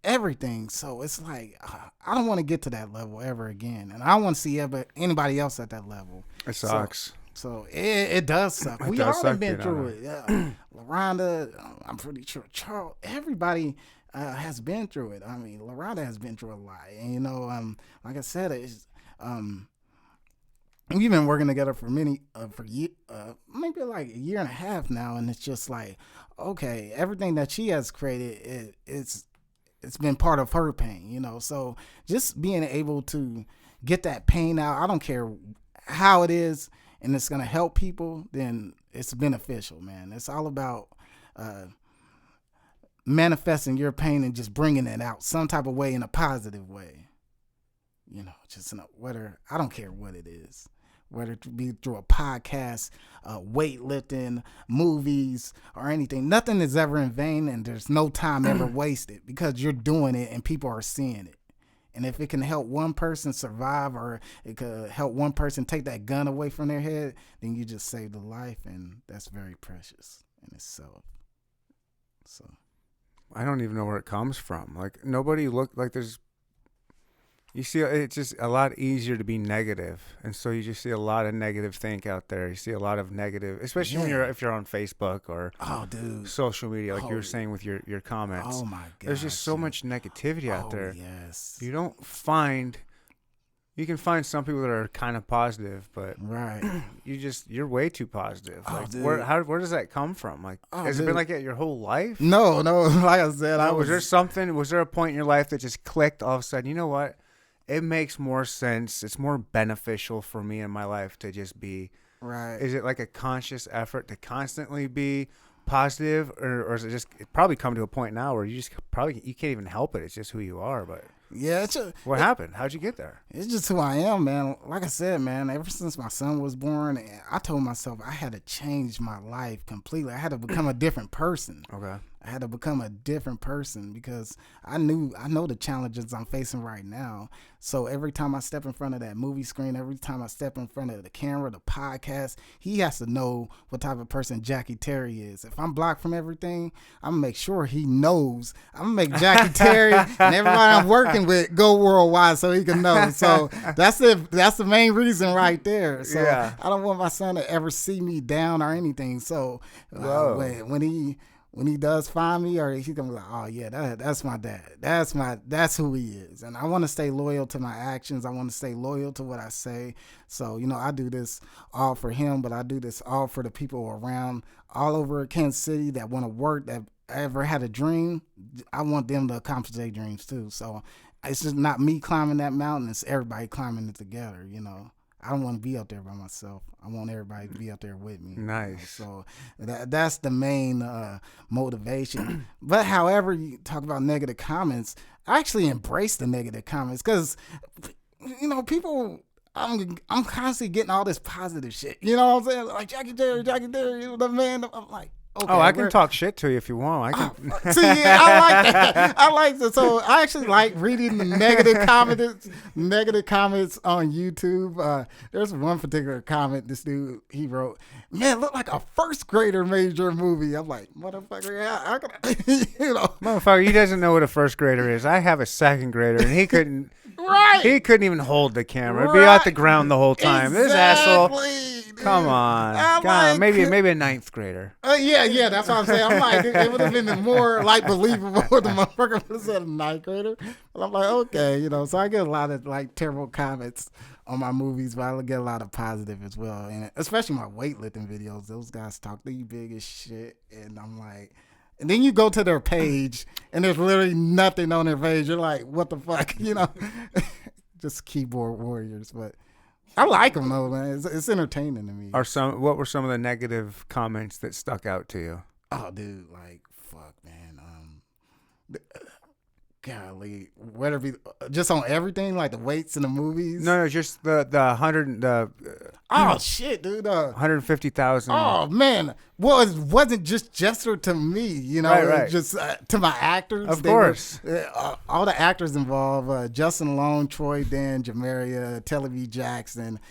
everything. So it's like, I don't want to get to that level ever again, and I don't want to see anybody else at that level. It sucks. So it does suck. We does all suck have been being through on it. Yeah. LaRonda, I'm pretty sure Charles, everybody has been through it. I mean, LaRonda has been through a lot. And, like I said, it's, we've been working together for maybe like a year and a half now. And it's just like, okay, everything that she has created, it's been part of her pain, So just being able to get that pain out, I don't care how it is, and it's going to help people, then it's beneficial, man. It's all about manifesting your pain and just bringing it out some type of way, in a positive way. Just whether, I don't care what it is, whether it be through a podcast, weightlifting, movies, or anything. Nothing is ever in vain, and there's no time ever wasted, because you're doing it and people are seeing it. And if it can help one person survive, or it could help one person take that gun away from their head, then you just saved a life, and that's very precious in itself. So I don't even know where it comes from. Like, nobody you see, it's just a lot easier to be negative, and so you just see a lot of negative think out there. You see a lot of negative, especially if you're on Facebook or social media, like you were saying with your comments. Oh my God! There's just so much negativity out there. Yes. You can find some people that are kind of positive, but right. you're way too positive. Oh, Like, dude. where does that come from? Like, has it been like that your whole life? No. Like I said, Was there a point in your life that just clicked all of a sudden? You know what? It makes more sense. It's more beneficial for me in my life to just be. Right. Is it like a conscious effort to constantly be positive, or is it probably come to a point now where you can't even help it? It's just who you are. But yeah, what happened? How'd you get there? It's just who I am, man. Like I said, man, ever since my son was born, I told myself I had to change my life completely. I had to become a different person. Okay. I had to become a different person, because I know the challenges I'm facing right now. So every time I step in front of that movie screen, every time I step in front of the camera, the podcast, he has to know what type of person Jackie Terry is. If I'm blocked from everything, I'm going to make sure he knows. I'm going to make Jackie Terry and everybody I'm working with go worldwide so he can know. So that's the main reason right there. So yeah. I don't want my son to ever see me down or anything. So when he does find me, or he's gonna be like, oh yeah, that's my dad. That's who he is. And I want to stay loyal to my actions. I want to stay loyal to what I say. So, I do this all for him, but I do this all for the people around all over Kansas City that want to work, that ever had a dream. I want them to accomplish their dreams too. So it's just not me climbing that mountain. It's everybody climbing it together, I don't want to be out there by myself. I want everybody to be out there with me. Nice. So that's the main motivation. But however, you talk about negative comments, I actually embrace the negative comments, because, people, I'm constantly getting all this positive shit. You know what I'm saying? Like, Jackie Terry, the man. I'm like, Okay, Oh, I can talk shit to you if you want. I can. See, yeah, I like that. I like that. So I actually like reading the negative comments on YouTube. There's one particular comment this dude he wrote. Man, it looked like a first grader made your movie. I'm like, motherfucker, I Motherfucker, he doesn't know what a first grader is. I have a second grader, and he couldn't. right. He couldn't even hold the camera. It'd be out the ground the whole time. This asshole. Dude. Come on. I'm God, like, maybe a ninth grader. yeah, that's what I'm saying. I'm like, it would have been more like believable if the motherfucker would have said a ninth grader. But I'm like, okay, so I get a lot of like terrible comments on my movies, but I get a lot of positive as well. And especially my weightlifting videos. Those guys talk the big as shit. And I'm like, and then you go to their page and there's literally nothing on their page. You're like, what the fuck, Just keyboard warriors, but I like them though, man. It's entertaining to me. What were some of the negative comments that stuck out to you? Oh, dude, like fuck, man. Golly, whether it be just on everything, like the weights in the movies. No, just the 100 Oh shit, dude. 150,000. Oh man. Well, it wasn't just gesture to me, Right. It was just to my actors. Of course. All the actors involved: Justin Long, Troy Dan, Jamaria, Telly V. Jackson,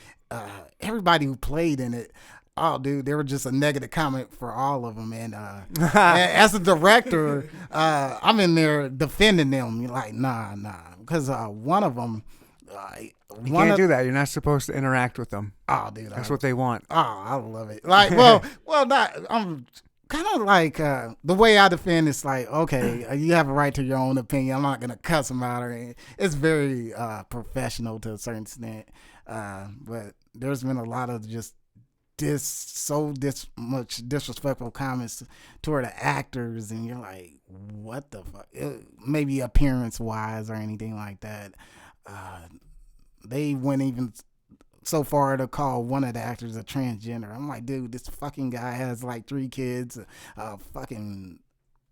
everybody who played in it. Oh, dude, they were just a negative comment for all of them. And as a director, I'm in there defending them. You're like, nah, because one of them. You can't do that. You're not supposed to interact with them. Oh, dude, That's what they want. Oh, I love it. Like, well, not. I'm kind of like the way I defend is like, okay, you have a right to your own opinion. I'm not gonna cuss them out or anything. It's very professional to a certain extent. But there's been a lot of just much disrespectful comments toward the actors, and you're like, what the fuck? Maybe appearance wise or anything like that. They went even so far to call one of the actors a transgender. I'm like, dude, this fucking guy has like 3 kids, a fucking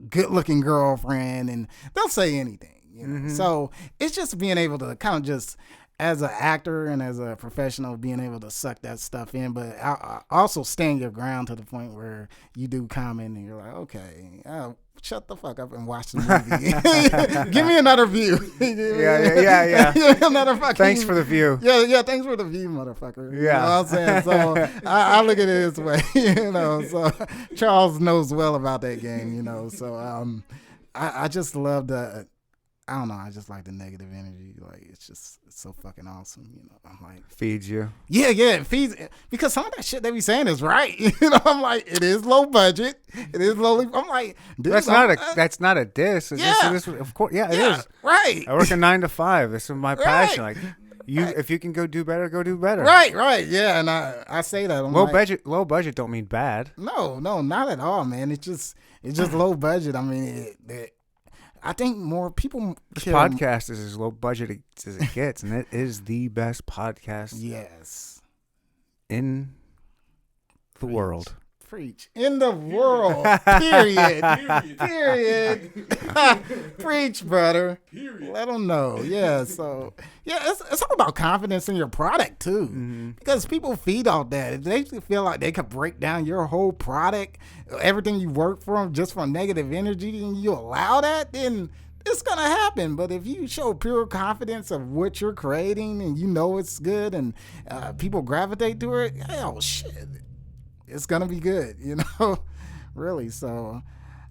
good-looking girlfriend, and they'll say anything. Mm-hmm. So it's just being able to kind of just, as an actor and as a professional, being able to suck that stuff in, but also stand your ground to the point where you do comment and you're like, okay, shut the fuck up and watch the movie. Give me another view. Yeah. Another fucking, Thanks for the view. Yeah, thanks for the view, motherfucker. Yeah. You know what I'm saying? So I look at it this way, so Charles knows well about that game, so I just love I don't know, I just like the negative energy. Like, it's so fucking awesome, I'm like, Feeds you. Yeah, it feeds, because some of that shit they be saying is right. I'm like, it is low budget. It is lowly. I'm like, dude, That's not a diss. It's just, of course, it is. Right. I work a 9 to 5. This is my passion. Like, if you can go do better, go do better. Right. Yeah, and I say that. I'm Low like, budget don't mean bad. No, not at all, man. It's just low budget. I mean, I think more people. This podcast is as low budget as it gets, and it is the best podcast. Yes. In the world. Preach. In the world. Period. Preach, brother. Period. Let them know. Yeah. So, it's all about confidence in your product too, because people feed off that. If they feel like they could break down your whole product, everything you work from, just from negative energy, and you allow that, then it's gonna happen. But if you show pure confidence of what you're creating and it's good and people gravitate to it, hell shit, it's gonna be good, really. So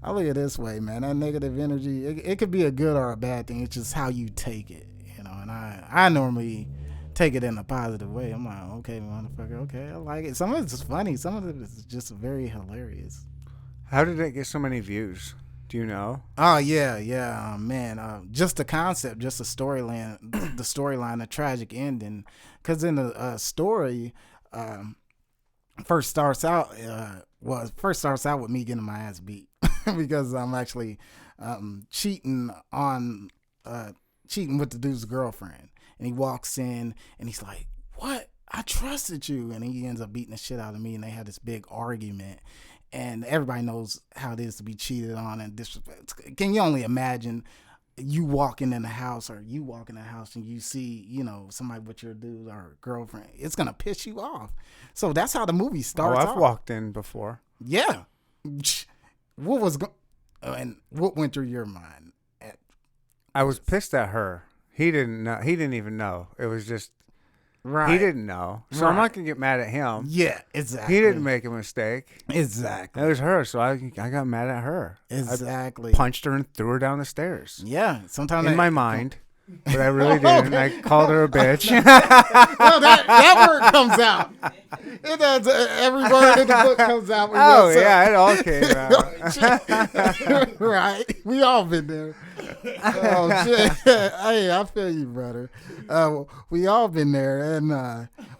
I look at it this way, man. That negative energy, it could be a good or a bad thing. It's just how you take it, and I normally take it in a positive way. I'm like, okay, motherfucker, okay, I like it. Some of it's just funny, some of it is just very hilarious. How did it get so many views? Do you know? Oh yeah, man. Just the concept, just the storyline, the tragic ending. Because in the story, first starts out with me getting my ass beat because I'm actually cheating with the dude's girlfriend, and he walks in and he's like, "What? I trusted you," and he ends up beating the shit out of me, and they have this big argument. And everybody knows how it is to be cheated on and disrespect. Can you only imagine you walking in the house and you see, somebody with your dude or girlfriend? It's going to piss you off. So that's how the movie starts. I've walked in before. Yeah. what was and what went through your mind? I was pissed at her. He didn't know. He didn't even know. It was just Right. he didn't know. So I'm not gonna get mad at him. Yeah, exactly. He didn't make a mistake. Exactly. It was her. So I got mad at her. Exactly. I punched her and threw her down the stairs. Yeah. Sometimes In my mind. But I really didn't. Okay. I called her a bitch. well, that word comes out. It does. Every word in the book comes out. Oh yeah, it all came out. Right. We all been there. Oh shit. Hey, I feel you, brother. We all been there, and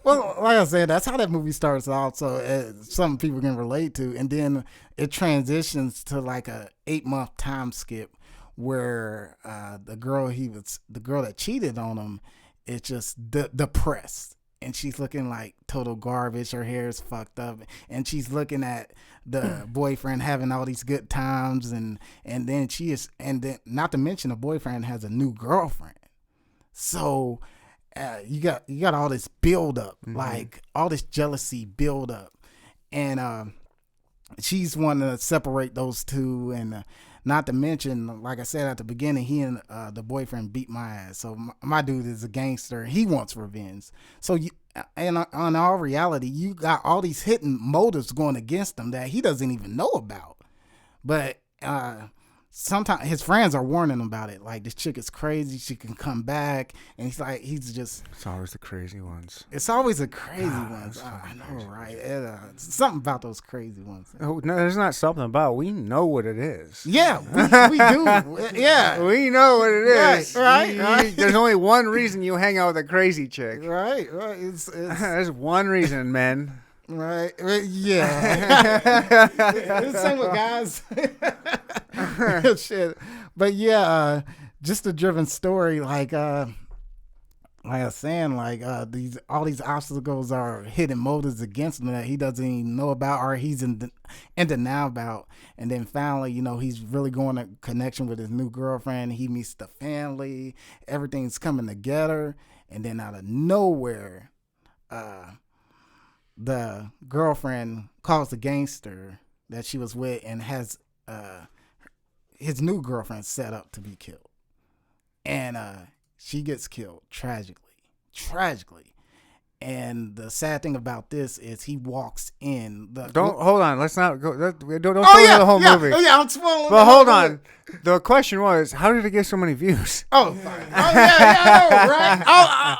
well, like I said, that's how that movie starts out. So something people can relate to, and then it transitions to like a 8-month time skip where the girl that cheated on him is just depressed. And she's looking like total garbage. Her hair is fucked up. And she's looking at the boyfriend having all these good times. And then not to mention the boyfriend has a new girlfriend. So you got all this build up, like all this jealousy build up. And she's wanting to separate those two. And not to mention, like I said at the beginning, he and the boyfriend beat my ass. So my dude is a gangster. He wants revenge. So on all reality, you got all these hidden motives going against him that he doesn't even know about. But sometimes his friends are warning him about it. Like, this chick is crazy. She can come back. And it's always the crazy ones. It's always the crazy ones. I know, right? Something about those crazy ones. Oh, no, there's not something about. We know what it is. Yeah, we do. Yeah. We know what it is. Right. There's only one reason you hang out with a crazy chick. Right. There's one reason, men. Right. Yeah. It's the same with guys. Shit. But yeah, just a driven story. Like I was saying, like all these obstacles are hidden motives against him that he doesn't even know about, or he's in denial about. And then finally, he's really going to connection with his new girlfriend. He meets the family. Everything's coming together. And then out of nowhere, the girlfriend calls the gangster that she was with and has his new girlfriend set up to be killed. And she gets killed tragically. And the sad thing about this is he walks in. Hold on. Let's not go. Don't spoil the whole movie. Oh yeah, I'm spoiling. But hold on. The question was, how did it get so many views? Oh, sorry. I know, right?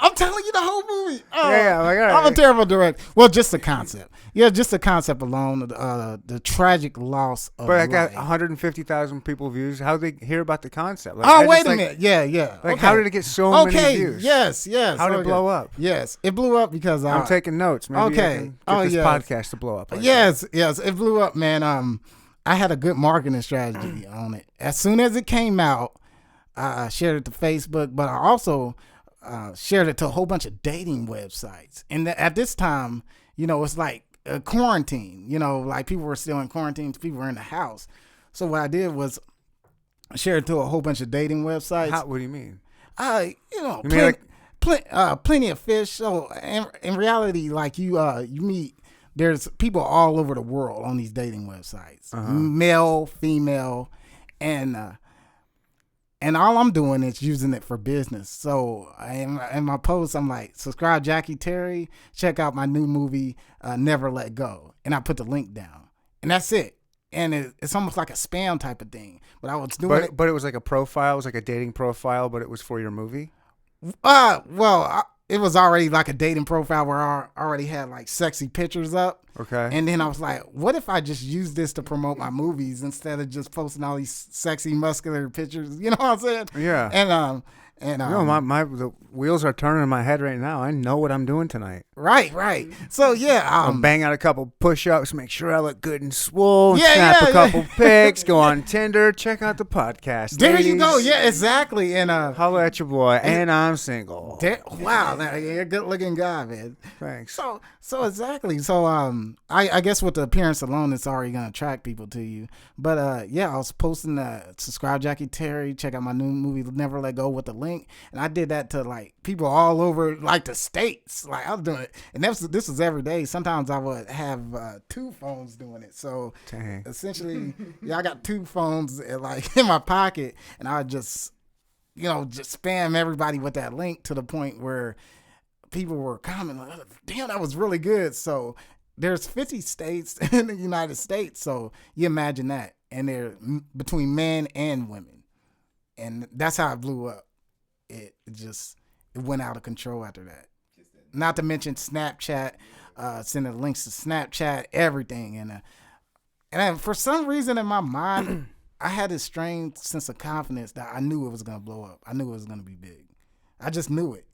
I'm telling you the whole movie. Yeah. Like, all right. I'm a terrible director. Well, just the concept. Yeah, just the concept alone. The tragic loss of But I life. got 150,000 people views. How did they hear about the concept? Like, wait a minute. Yeah. Like, how did it get so many views? Yes. How did it blow up? Yes, it blew up because I'm taking notes. Maybe I can get this podcast to blow up. Yes, it blew up, man. I had a good marketing strategy on it. As soon as it came out, I shared it to Facebook, but I also shared it to a whole bunch of dating websites. And at this time, it's like a quarantine. Like people were still in quarantine, people were in the house. So what I did was share it to a whole bunch of dating websites. What do you mean? Plenty of fish. So in reality, like you meet. There's people all over the world on these dating websites, male, female, and all I'm doing is using it for business. So in my posts, I'm like, subscribe Jackie Terry, check out my new movie, Never Let Go, and I put the link down, and that's it. And it's almost like a spam type of thing. But I was doing it. But it was like a profile. It was like a dating profile, but it was for your movie. It was already like a dating profile where I already had like sexy pictures up. Okay. And then I was like, what if I just use this to promote my movies instead of just posting all these sexy muscular pictures? You know what I'm saying? Yeah. And the wheels are turning in my head right now. I know what I'm doing tonight. Right. So yeah, I'll bang out a couple push-ups, make sure I look good and swole. Snap a couple pics, go on Tinder, check out the podcast. There ladies. you go. Yeah, exactly. And holla at your boy. And I'm single. Wow, you're a good-looking guy, man. Thanks. So exactly. So I guess with the appearance alone, it's already gonna attract people to you. But I was posting subscribe Jackie Terry, check out my new movie Never Let Go with the link, and I did that to like people all over like the states. Like I was doing and this was every day. Sometimes I would have 2 phones doing it. So Dang. essentially, I got 2 phones like in my pocket, and I would just just spam everybody with that link to the point where people were commenting, like, damn, that was really good. So there's 50 states in the United States. So you imagine that. And they're between men and women. And that's how it blew up. It went out of control after that. Not to mention Snapchat, sending links to Snapchat, everything. And for some reason in my mind, I had this strange sense of confidence that I knew it was going to blow up. I knew it was going to be big. I just knew it,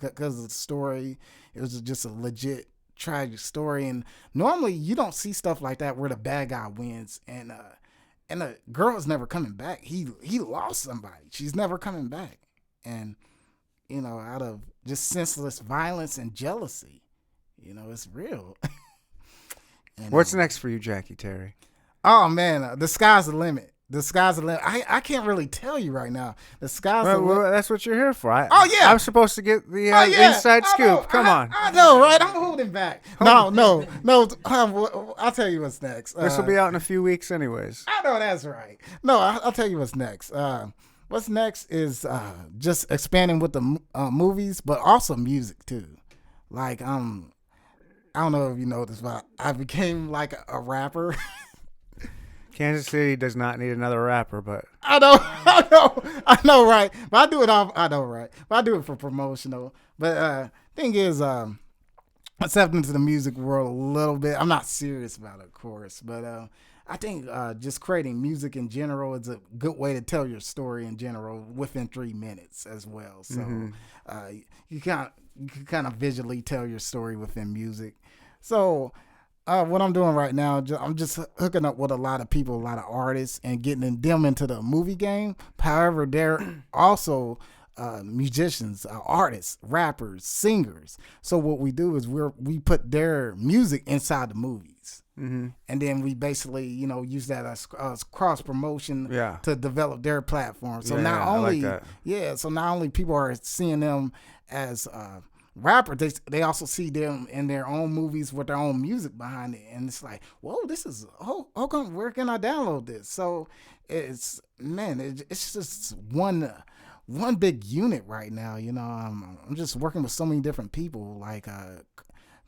because of the story. It was just a legit tragic story. And normally you don't see stuff like that where the bad guy wins and the girl is never coming back. He lost somebody. She's never coming back. And, out of just senseless violence and jealousy, it's real. And, What's next for you, Jackie Terry? Oh man, the sky's the limit. The sky's the limit. I can't really tell you right now. The sky's the limit. Well, that's what you're here for. Oh, yeah. I'm supposed to get the inside scoop. Come on. I know, right? I'm holding back. No. I'll tell you what's next. This will be out in a few weeks anyways. I know that's right. No, I'll tell you what's next. What's next is just expanding with the movies, but also music too. Like I don't know if you know this, but I became like a rapper. Kansas City does not need another rapper, but I know, right? But I do it right? But I do it for promotional. But thing is, I stepped into the music world a little bit. I'm not serious about it, of course, but I think just creating music in general is a good way to tell your story in general within 3 minutes as well. So you can kind of visually tell your story within music. So what I'm doing right now, I'm just hooking up with a lot of people, a lot of artists, and getting them into the movie game. However, they're also musicians, artists, rappers, singers. So what we do is we put their music inside the movies. Mm-hmm. And then we basically, use that as cross promotion to develop their platform. So not only people are seeing them as rapper, they also see them in their own movies with their own music behind it, and it's like, whoa, this is where can I download this? So it's just one big unit right now. I'm just working with so many different people, like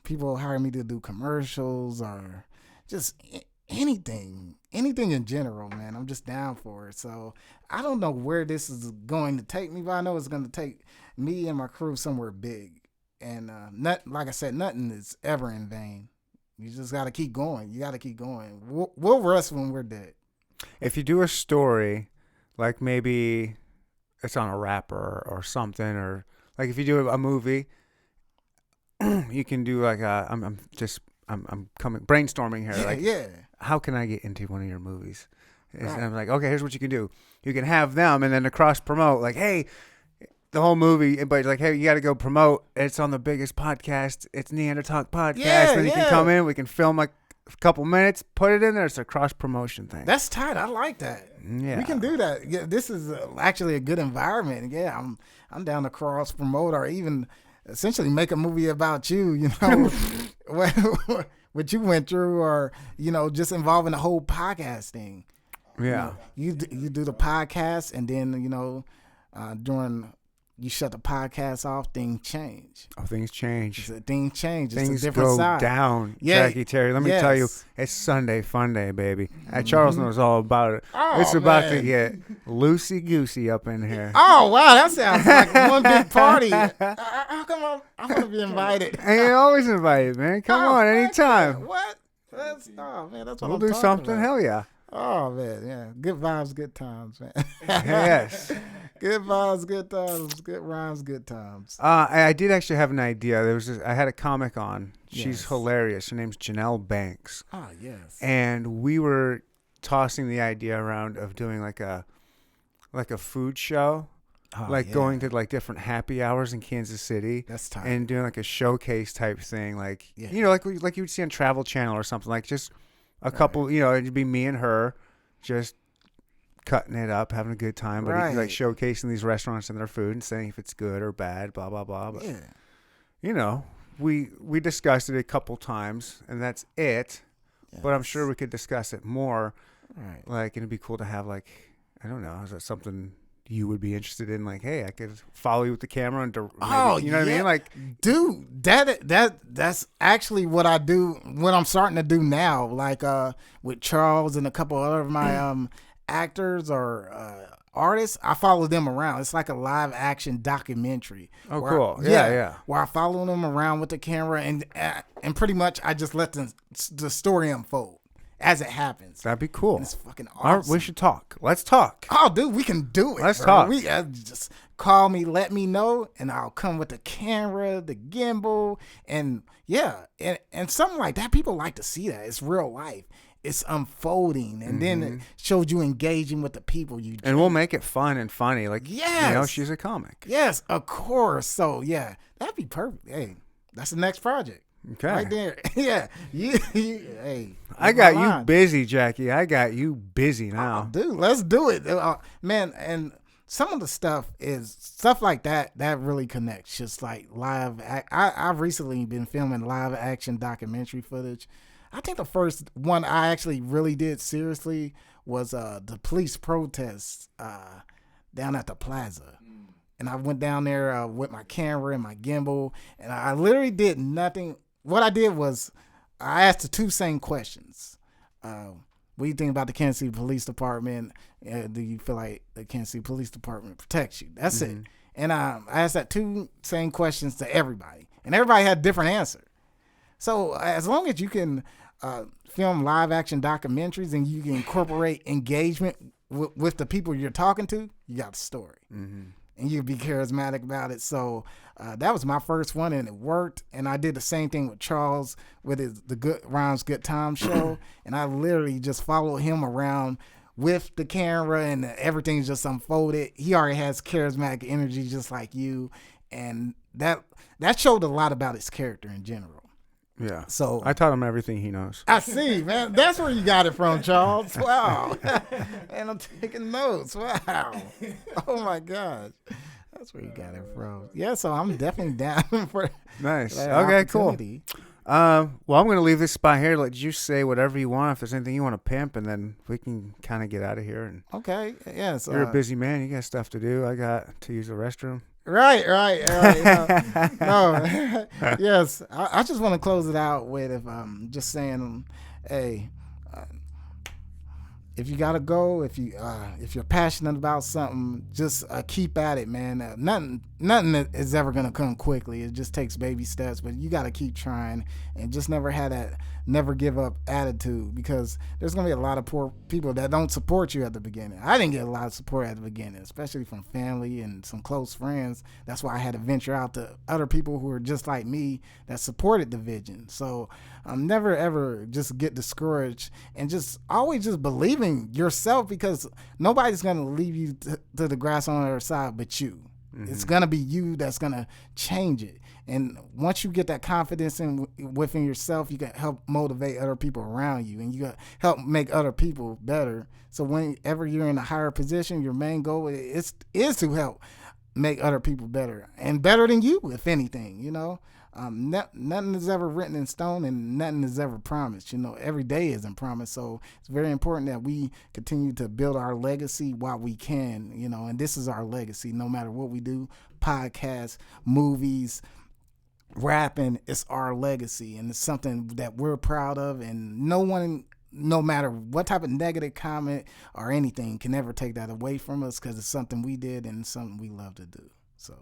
people hire me to do commercials or just anything in general, man. I'm just down for it. So I don't know where this is going to take me, but I know it's going to take me and my crew somewhere big. And like I said, nothing is ever in vain. You just got to keep going. You got to keep going. We'll rest when we're dead. If you do a story, like maybe it's on a rapper or something, or like if you do a movie, you can do like I'm brainstorming here. Yeah. How can I get into one of your movies? Right. And I'm like, okay, here's what you can do. You can have them and then to cross promote, like, hey, the whole movie, but like, hey, you got to go promote. It's on the biggest podcast. It's Neanderthal podcast. Yeah, then you can come in. We can film like a couple minutes, put it in there. It's a cross promotion thing. That's tight. I like that. Yeah, we can do that. Yeah, this is actually a good environment. Yeah, I'm down to cross promote or even essentially make a movie about you. What you went through, or just involving the whole podcast thing. Yeah, you do the podcast, and then during. You shut the podcast off, things change. Oh, things change. Things change. It's things a different go side. Down. Yeah. Jackie Terry, let me tell you, it's Sunday fun day, baby. Charles knows all about it. Oh, it's about to get loosey-goosey up in here. Oh, wow. That sounds like one big party. How come I want to be invited? And you're always invited, man. Come on, anytime. What? That's what we'll I'm do talking something. about. Hell yeah. Oh, man. Yeah. Good vibes, good times, man. Yes. Good vibes, good times. Good rhymes, good times. I did actually have an idea. I had a comic on. She's Yes. hilarious. Her name's Janelle Banks. Oh, yes. And we were tossing the idea around of doing like a food show. Going to like different happy hours in Kansas City. That's tight. And doing like a showcase type thing. Like, Yeah. like you would see on Travel Channel or something. Like just a couple, it'd be me and her just cutting it up, having a good time, but like showcasing these restaurants and their food and saying if it's good or bad, blah, blah, blah. But, we discussed it a couple times, and that's it. But I'm sure we could discuss it more. Right. Like, it'd be cool to have, like, I don't know, is that something you would be interested in? Like, hey, I could follow you with the camera and maybe, you know what I mean? Like, dude, that's actually what I do. What I'm starting to do now, like with Charles and a couple other of my actors or artists, I follow them around. It's like a live action documentary. Oh, cool. Yeah. Where I follow them around with the camera and pretty much I just let the story unfold as it happens. That'd be cool. And it's fucking awesome. We should talk. Let's talk. Oh, dude, we can do it. Let's bro. talk. Just call me, let me know, and I'll come with the camera, the gimbal, and and something like that. People like to see that. It's real life. It's unfolding, and then it shows you engaging with the people you. And we'll make it fun and funny. Like, she's a comic. Yes, of course. So yeah, that'd be perfect. Hey, that's the next project. Okay. Right there. Yeah. Hey. I got you busy, Jackie. I got you busy now. Dude, let's do it. Man, and some of the stuff like that really connects. Just like I've recently been filming live action documentary footage. I think the first one I actually really did seriously was the police protests down at the plaza. And I went down there with my camera and my gimbal, and I literally did nothing. What I did was I asked the two same questions. What do you think about the Kansas City Police Department? Do you feel like the Kansas City Police Department protects you? That's it. And I asked that two same questions to everybody, and everybody had a different answer. So as long as you can film live action documentaries and you can incorporate engagement with the people you're talking to, you got a story. And you can be charismatic about it. So that was my first one, and it worked. And I did the same thing with Charles with the Good Rhymes Good Time show. And I literally just followed him around with the camera, and everything's just unfolded. He already has charismatic energy just like you. And that showed a lot about his character in general. Yeah. So I taught him everything he knows. I see, man. That's where you got it from, Charles. Wow. And I'm taking notes. Wow. Oh my gosh. That's where you got it from. Yeah, so I'm definitely down for Nice. that Okay, cool. opportunity. Well, I'm going to leave this spot here. Let you say whatever you want. If there's anything you want to pimp, and then we can kind of get out of here. And Okay. Yes. you're a busy man. You got stuff to do. I got to use the restroom. Right. No. Yes. I just want to close it out with just saying, hey, if you gotta go, if you're passionate about something, just keep at it, man. Nothing is ever gonna come quickly. It just takes baby steps, but you gotta keep trying and just never give up attitude, because there's gonna be a lot of poor people that don't support you at the beginning. I didn't get a lot of support at the beginning, especially from family and some close friends. That's why I had to venture out to other people who were just like me that supported the vision. So never ever just get discouraged, and just always just believe in yourself, because nobody's gonna leave you to the grass on the other side but you. It's gonna be you that's gonna change it. And once you get that confidence within yourself, you can help motivate other people around you, and you can help make other people better. So whenever you're in a higher position, your main goal is to help make other people better, and better than you, if anything. You know, nothing is ever written in stone, and nothing is ever promised. You know, every day isn't promised. So it's very important that we continue to build our legacy while we can. You know, and this is our legacy. No matter what we do, podcasts, movies, rapping, it's our legacy, and it's something that we're proud of, and no one, no matter what type of negative comment or anything, can ever take that away from us, because it's something we did and it's something we love to do. So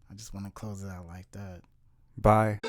I just want to close it out like that. Bye.